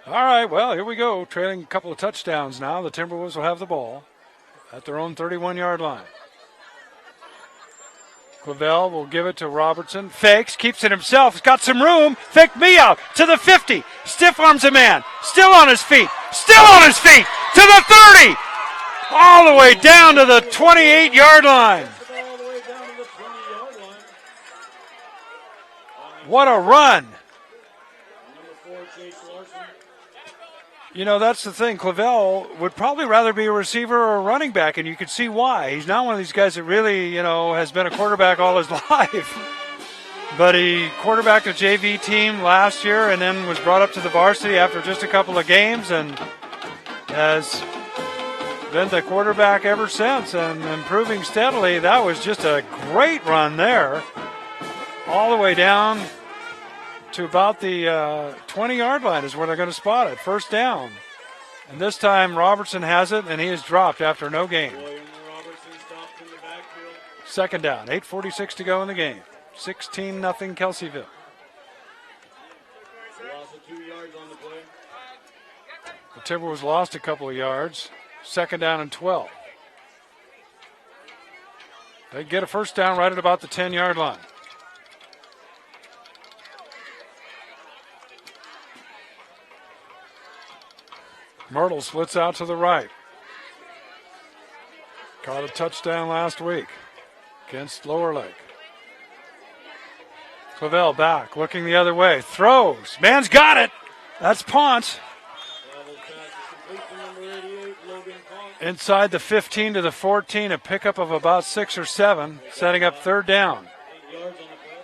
S1: All right, well, here we go. Trailing a couple of touchdowns now. The Timberwolves will have the ball at their own 31-yard line. Clavel will give it to Robertson. Fakes, keeps it himself. He's got some room. Fake me out to the 50. Stiff arms a man. Still on his feet. Still on his feet to the 30. All the way down to the 28-yard line.
S2: All the way down to the 20-yard line.
S1: What a run.
S2: Number 4, Chase Larson.
S1: You know, that's the thing. Clavel would probably rather be a receiver or a running back, and you can see why. He's not one of these guys that really, has been a quarterback all his life. But he quarterbacked a JV team last year and then was brought up to the varsity after just a couple of games and has been the quarterback ever since and improving steadily. That was just a great run there. All the way down to about the 20-yard line is where they're going to spot it. First down. And this time Robertson has it, and he is dropped after no gain.
S2: William Robertson stopped in the backfield.
S1: Second down, 8:46 to go in the game. 16-0 Kelseyville.
S2: Loss of 2 yards on the play.
S1: The Timberwolves lost a couple of yards. Second down and 12. They get a first down right at about the 10-yard line. Myrtle splits out to the right. Caught a touchdown last week against Lower Lake. Clavel back, looking the other way. Throws. Man's got it. That's Pont.
S2: Travel pass is complete to number 88, Logan Pont.
S1: Inside the 15 to the 14, a pickup of about 6 or 7, setting up third down.
S2: 8 yards on the play.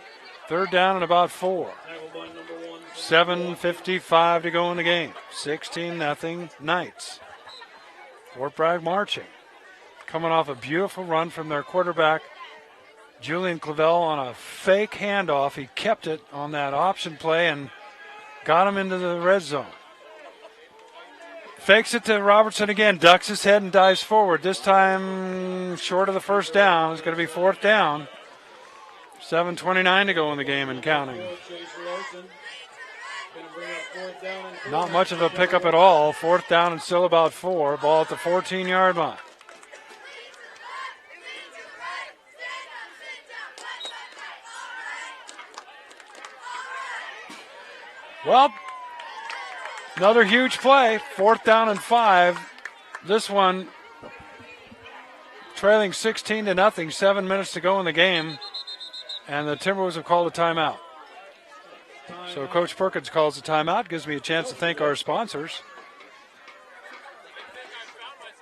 S1: Third down and about 4.
S2: Tackled by number 1.
S1: 7:55 to go in the game. 16-0 Knights. Fort Bragg marching. Coming off a beautiful run from their quarterback, Julian Clavel, on a fake handoff. He kept it on that option play and got him into the red zone. Fakes it to Robertson again, ducks his head and dives forward. This time short of the first down. It's going to be fourth down. 7:29 to go in the game and counting.
S2: Chase Larson. Gonna bring up fourth down and 4.
S1: Not much of a pickup at all. Fourth down and still about 4. Ball at the 14-yard line. Well, another huge play. Fourth down and 5. This one trailing 16-0. 7 minutes to go in the game. And the Timberwolves have called a timeout. So Coach Perkins calls a timeout. Gives me a chance to thank our sponsors,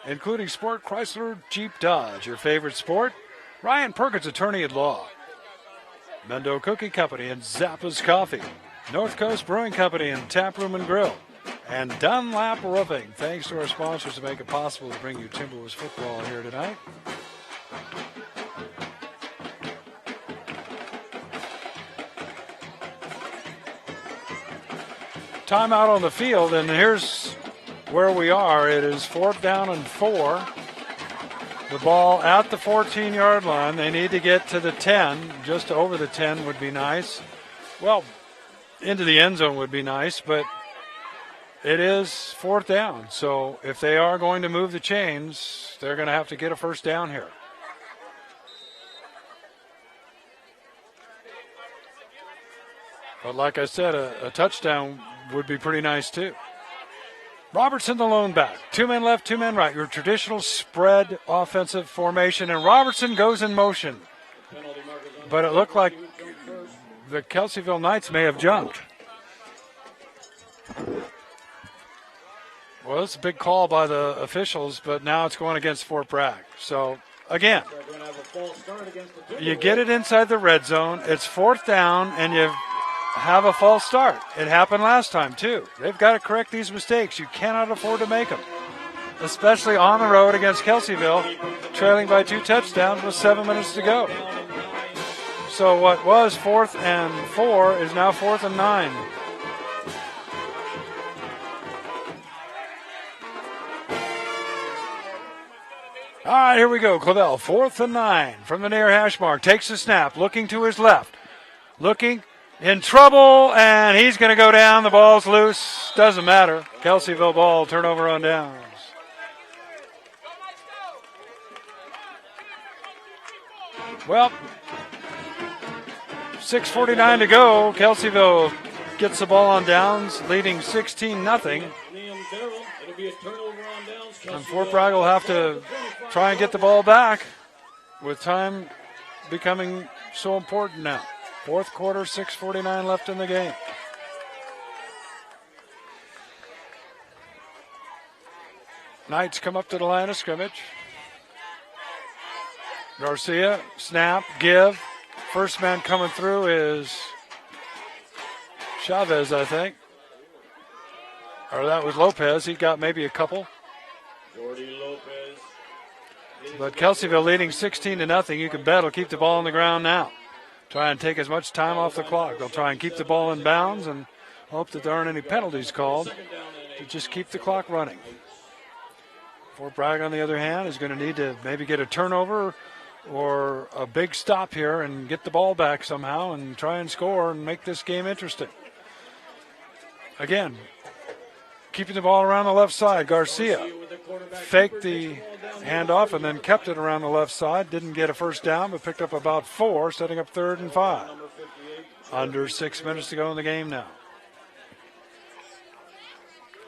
S1: including Sport Chrysler Jeep Dodge, your favorite sport. Ryan Perkins, attorney at law. Mendo Cookie Company and Zappa's Coffee. North Coast Brewing Company and Tap Room and Grill. And Dunlap Roofing. Thanks to our sponsors to make it possible to bring you Timberwolves football here tonight. timeout on the field, and here's where we are. It is 4th down and 4. The ball at the 14-yard line. They need to get to the 10. Just over the 10 would be nice. Well, into the end zone would be nice, but it is 4th down. So if they are going to move the chains, they're going to have to get a first down here. But like I said, a touchdown would be pretty nice too. Robertson, the lone back. 2 men left, 2 men right. Your traditional spread offensive formation. And Robertson goes in motion. But it looked like the Kelseyville Knights may have jumped. Well, it's a big call by the officials, but now it's going against Fort Bragg. So, again, you get it inside the red zone. It's 4th down, and you have a false start. It happened last time, too. They've got to correct these mistakes. You cannot afford to make them, especially on the road against Kelseyville, trailing by 2 touchdowns with 7 minutes to go. So what was 4th and 4 is now 4th and 9. All right, here we go. Clavel, 4th and 9 from the near hash mark. Takes the snap, looking to his left. Looking, in trouble, and he's going to go down. The ball's loose. Doesn't matter. Kelseyville ball, turnover on downs. Well, 6:49 to go. Kelseyville gets the ball on downs, leading 16-0. And Fort Bragg will have to try and get the ball back with time becoming so important now. 4th quarter, 6:49 left in the game. Knights come up to the line of scrimmage. Garcia, snap, give. First man coming through is Chavez, I think. Or that was Lopez. He got maybe a couple.
S2: Jordy Lopez.
S1: But Kelseyville leading 16-0. You can bet will keep the ball on the ground now. Try and take as much time off the clock. They'll try and keep the ball in bounds and hope that there aren't any penalties called to just keep the clock running. Fort Bragg, on the other hand, is going to need to maybe get a turnover or a big stop here and get the ball back somehow and try and score and make this game interesting. Again, keeping the ball around the left side. Garcia faked the handoff and then kept it around the left side. Didn't get a first down, but picked up about 4, setting up 3rd and 5. Under 6 minutes to go in the game now.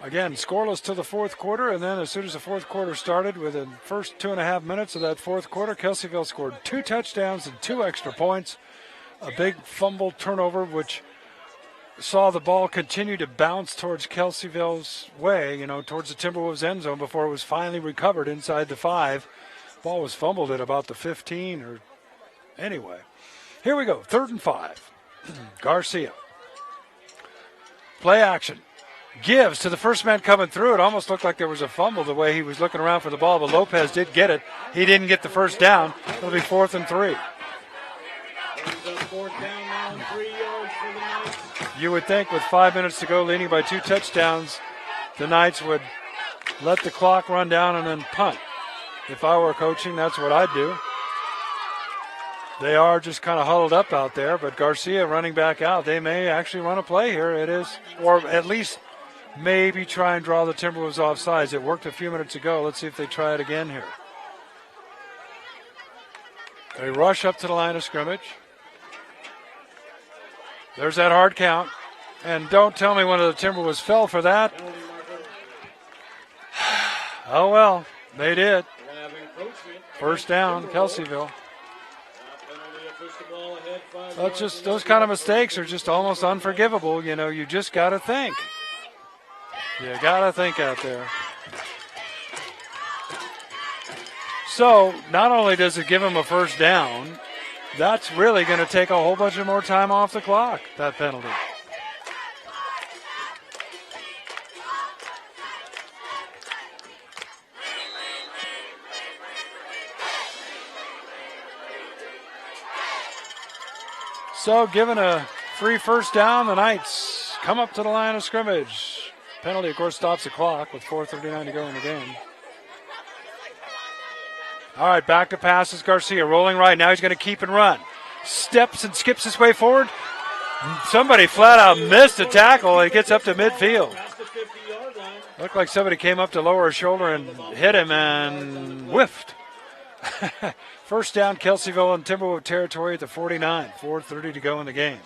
S1: Again, scoreless to the 4th quarter, and then as soon as the 4th quarter started, within the first 2.5 minutes of that 4th quarter, Kelseyville scored 2 touchdowns and 2 extra points. A big fumble turnover, which saw the ball continue to bounce towards Kelseyville's way, towards the Timberwolves end zone before it was finally recovered inside the 5. Ball was fumbled at about the 15 or anyway. Here we go, 3rd and 5. Garcia. Play action. Gives to the first man coming through. It almost looked like there was a fumble the way he was looking around for the ball, but Lopez did get it. He didn't get the first down. It'll be 4th and 3. You would think with 5 minutes to go, leading by 2 touchdowns, the Knights would let the clock run down and then punt. If I were coaching, that's what I'd do. They are just kind of huddled up out there, but Garcia running back out. They may actually run a play here. It is, or at least maybe try and draw the Timberwolves off sides. It worked a few minutes ago. Let's see if they try it again here. They rush up to the line of scrimmage. There's that hard count. And don't tell me one of the Timberwolves fell for that. Oh, well, they did. First down, Kelseyville. That's just, those kind of mistakes are just almost unforgivable. You just got to think. You got to think out there. So not only does it give him a first down, that's really going to take a whole bunch of more time off the clock, that penalty. So given a free first down, the Knights come up to the line of scrimmage. Penalty, of course, stops the clock with 4:39 to go in the game. All right, back to passes. Garcia rolling right. Now he's going to keep and run. Steps and skips his way forward. Somebody flat out missed a tackle. He gets up to midfield. Looked like somebody came up to lower his shoulder and hit him and whiffed. First down, Kelseyville in Timberwolves territory at the 49. 4:30 to go in the game.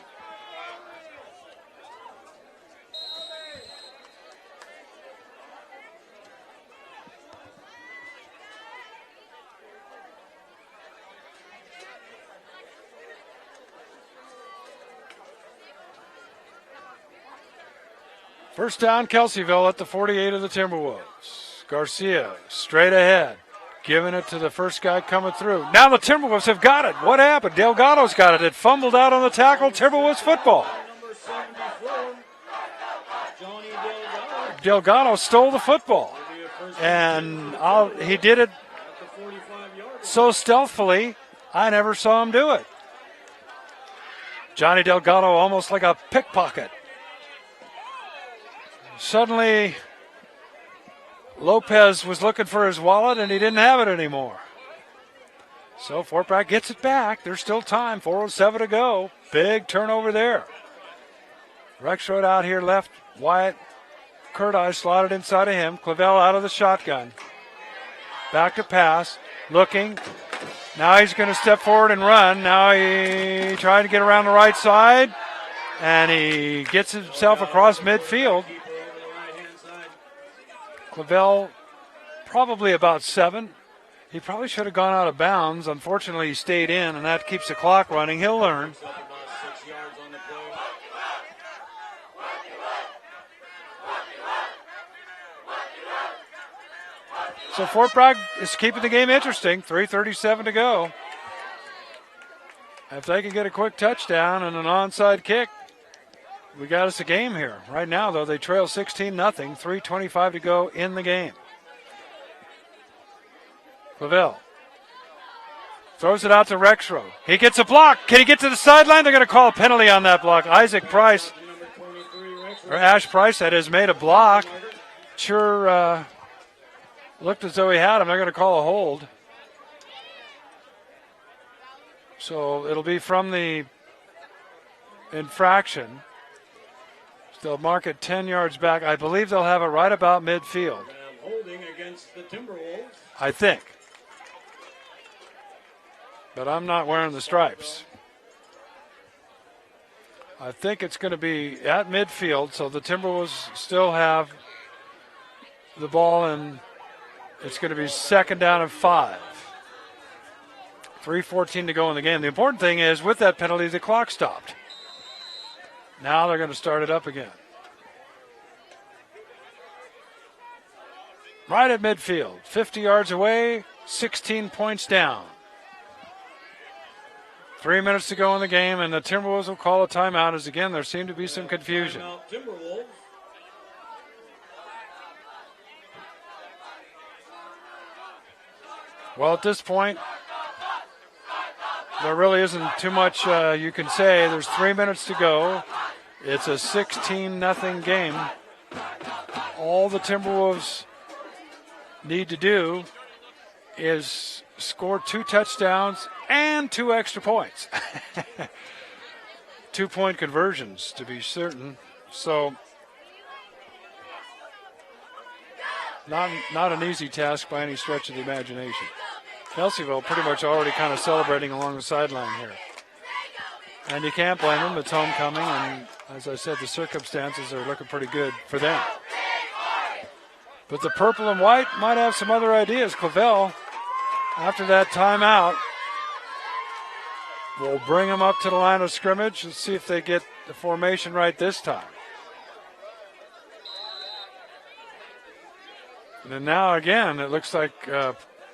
S1: First down, Kelseyville at the 48 of the Timberwolves. Garcia straight ahead, giving it to the first guy coming through. Now the Timberwolves have got it. What happened? Delgado's got it. It fumbled out on the tackle. Timberwolves football. Delgado stole the football. And he did it so stealthily, I never saw him do it. Johnny Delgado almost like a pickpocket. Suddenly, Lopez was looking for his wallet, and he didn't have it anymore. So Fort Bragg gets it back. There's still time. 4:07 to go. Big turnover there. Rexroad out here left. Wyatt Curtis slotted inside of him. Clavel out of the shotgun. Back to pass. Looking. Now he's going to step forward and run. Now he tried to get around the right side, and he gets himself across midfield. Clavel probably about 7. He probably should have gone out of bounds. Unfortunately, he stayed in, and that keeps the clock running. He'll learn. So Fort Bragg is keeping the game interesting. 3:37 to go. If they can get a quick touchdown and an onside kick, we got us a game here. Right now, though, they trail 16-0. 3:25 to go in the game. Clavel throws it out to Rexroad. He gets a block. Can he get to the sideline? They're going to call a penalty on that block. Isaac Price, or Ash Price, that is, made a block. Sure looked as though he had him. They're going to call a hold. So it'll be from the infraction. They'll mark it 10 yards back. I believe they'll have it right about midfield.
S2: Holding against the Timberwolves.
S1: I think. But I'm not wearing the stripes. I think it's going to be at midfield, so the Timberwolves still have the ball, and it's going to be second down and 5. 3:14 to go in the game. The important thing is, with that penalty, the clock stopped. Now they're going to start it up again. Right at midfield, 50 yards away, 16 points down. 3 minutes to go in the game, and the Timberwolves will call a timeout as, again, there seemed to be some confusion.
S2: Timberwolves.
S1: Well, at this point, there really isn't too much you can say. There's 3 minutes to go. It's a 16-0 game. All the Timberwolves need to do is score 2 touchdowns and 2 extra points. 2-point conversions, to be certain. So, not an easy task by any stretch of the imagination. Kelseyville pretty much already kind of celebrating along the sideline here. And you can't blame them. It's homecoming, and as I said, the circumstances are looking pretty good for them. But the purple and white might have some other ideas. Clavel, after that timeout, will bring them up to the line of scrimmage and see if they get the formation right this time. And then now again, it looks like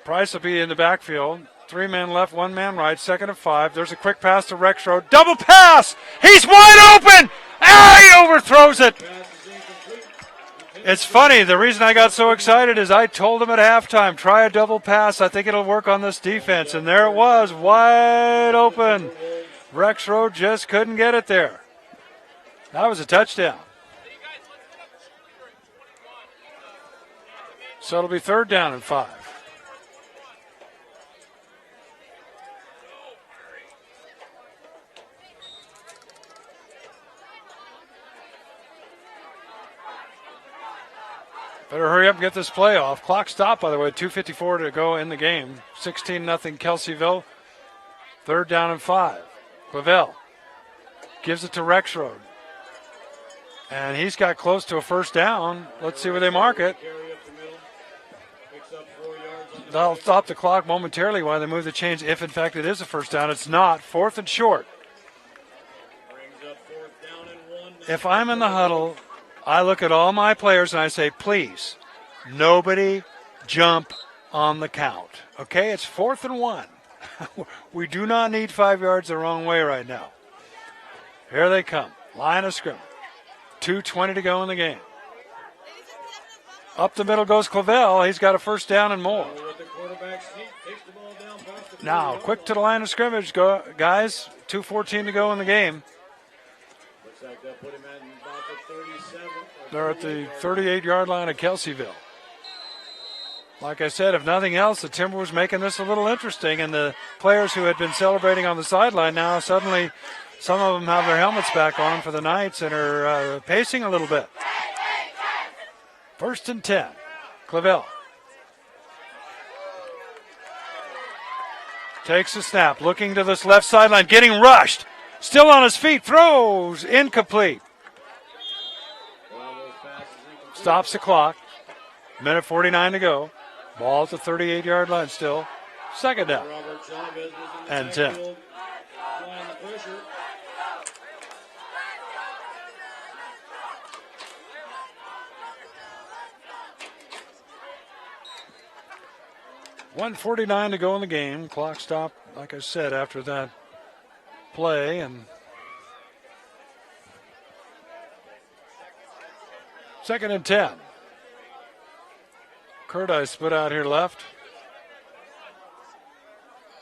S1: Price will be in the backfield. 3 men left, 1 man right, 2nd and 5. There's a quick pass to Rexroad. Double pass! He's wide open! He overthrows it! It's funny, the reason I got so excited is I told him at halftime, try a double pass. I think it'll work on this defense. And there it was, wide open. Rexroad just couldn't get it there. That was a touchdown. So it'll be 3rd down and 5. Better hurry up and get this play off. Clock stopped, by the way. 2:54 to go in the game. 16-0 Kelseyville. 3rd down and 5. Clavel gives it to Rexroad. And he's got close to a 1st down. Let's see where they mark it. That'll stop the clock momentarily while they move the chains. If, in fact, it is a 1st down. It's not. 4th and short. If I'm in the huddle, I look at all my players and I say, please, nobody jump on the count. Okay, it's 4th and 1. We do not need 5 yards the wrong way right now. Here they come. Line of scrimmage. 2:20 to go in the game. Up the middle goes Clavel. He's got a 1st down and more. Now, quick to the line of scrimmage, guys. 2:14 to go in the game. They're at the 38-yard line of Kelseyville. Like I said, if nothing else, the Timberwolves making this a little interesting, and the players who had been celebrating on the sideline now suddenly, some of them have their helmets back on for the Knights and are pacing a little bit. 1st and 10. Clavel takes a snap, looking to this left sideline, getting rushed. Still on his feet, throws, incomplete. Stops the clock. 1:49 to go. Ball at the 38-yard line still. 2nd down and 10. $1:49 to go in the game. Clock stopped, like I said, after that play. And 2nd and 10. Curtis split out here left.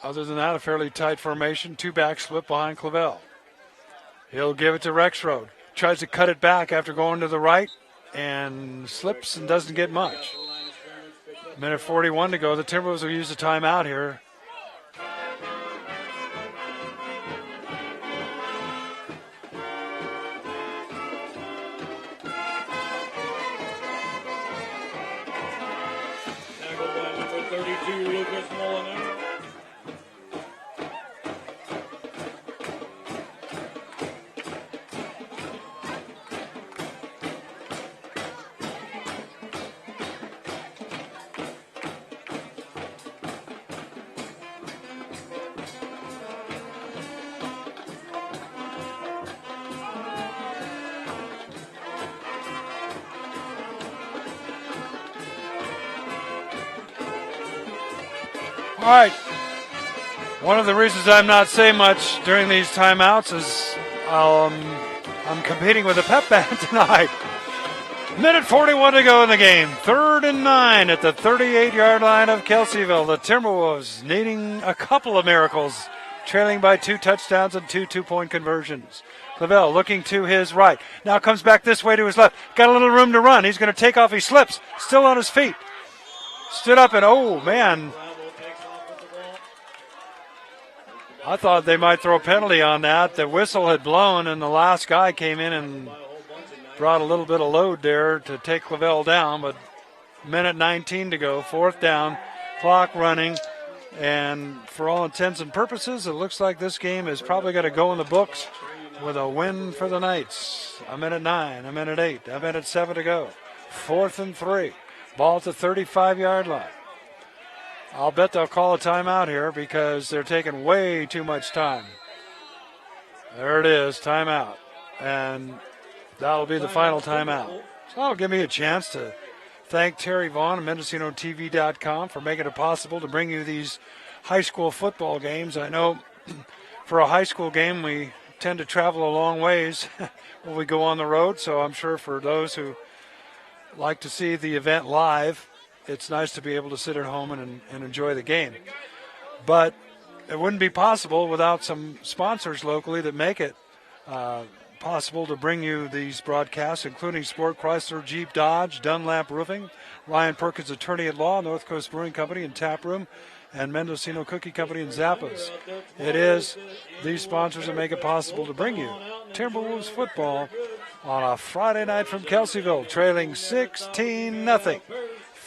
S1: Other than that, a fairly tight formation. 2-back split behind Clavel. He'll give it to Rexroad. Tries to cut it back after going to the right and slips and doesn't get much. 1:41 to go. The Timberwolves will use a timeout here. All right. One of the reasons I'm not saying much during these timeouts is I'm competing with a pep band tonight. 1:41 to go in the game. 3rd and 9 at the 38-yard line of Kelseyville. The Timberwolves needing a couple of miracles, trailing by 2 touchdowns and 2 two-point conversions. Clavel looking to his right. Now comes back this way to his left. Got a little room to run. He's going to take off. He slips. Still on his feet. Stood up and, oh, man. I thought they might throw a penalty on that. The whistle had blown, and the last guy came in and brought a little bit of load there to take Clavel down, but 1:19 to go, 4th down, clock running, and for all intents and purposes, it looks like this game is probably going to go in the books with a win for the Knights. A 1:09, a 1:08, a 1:07 to go. 4th and 3, ball at the 35-yard line. I'll bet they'll call a timeout here because they're taking way too much time. There it is, timeout. And that'll be the final timeout. So that'll give me a chance to thank Terry Vaughn and MendocinoTV.com for making it possible to bring you these high school football games. I know for a high school game we tend to travel a long ways when we go on the road, so I'm sure for those who like to see the event live, it's nice to be able to sit at home and enjoy the game. But it wouldn't be possible without some sponsors locally that make it possible to bring you these broadcasts, including Sport Chrysler, Jeep, Dodge, Dunlap Roofing, Ryan Perkins Attorney at Law, North Coast Brewing Company and Tap Room, and Mendocino Cookie Company and Zappas. It is these sponsors that make it possible to bring you Timberwolves football on a Friday night from Kelseyville, trailing 16-0.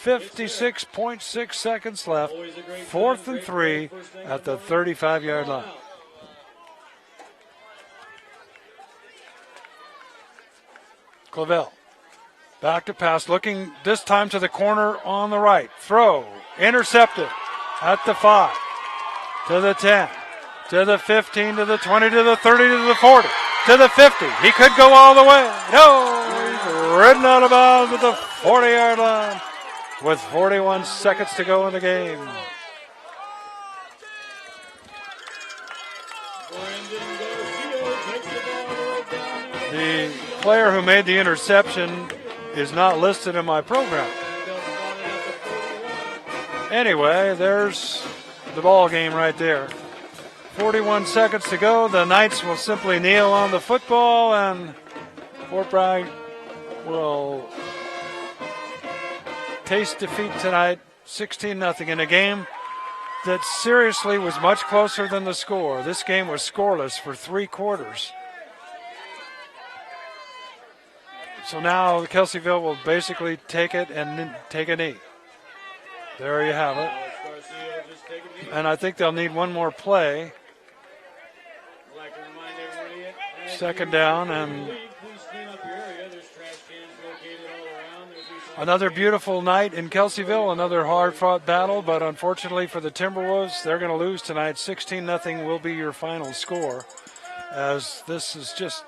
S1: 56.6 seconds left, 4th and 3 at the 35-yard line. Clavel, back to pass, looking this time to the corner on the right. Throw, intercepted at the 5, to the 10, to the 15, to the 20, to the 30, to the 40, to the 50. He could go all the way. No, he's ridden out of bounds at the 40-yard line with 41 seconds to go in the game. The player who made the interception is not listed in my program. Anyway, there's the ball game right there. 41 seconds to go. The Knights will simply kneel on the football, and Fort Bragg will taste defeat tonight, 16-0 in a game that seriously was much closer than the score. This game was scoreless for 3 quarters. So now Kelseyville will basically take it and take a knee. There you have it. And I think they'll need one more play. Second down, and another beautiful night in Kelseyville, another hard-fought battle, but unfortunately for the Timberwolves, they're going to lose tonight. 16-0 will be your final score, as this is just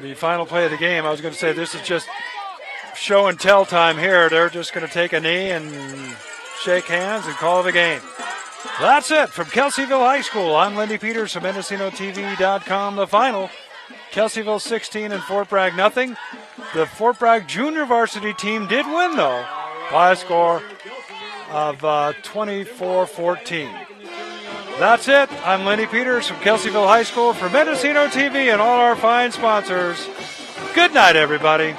S1: the final play of the game. I was going to say this is just show and tell time here. They're just going to take a knee and shake hands and call it a game. That's it from Kelseyville High School. I'm Lindy Peters from MendocinoTV.com. The final, Kelseyville 16 and Fort Bragg 0. The Fort Bragg junior varsity team did win, though, by a score of 24-14. That's it. I'm Lindy Peters from Kelseyville High School for Mendocino TV and all our fine sponsors. Good night, everybody.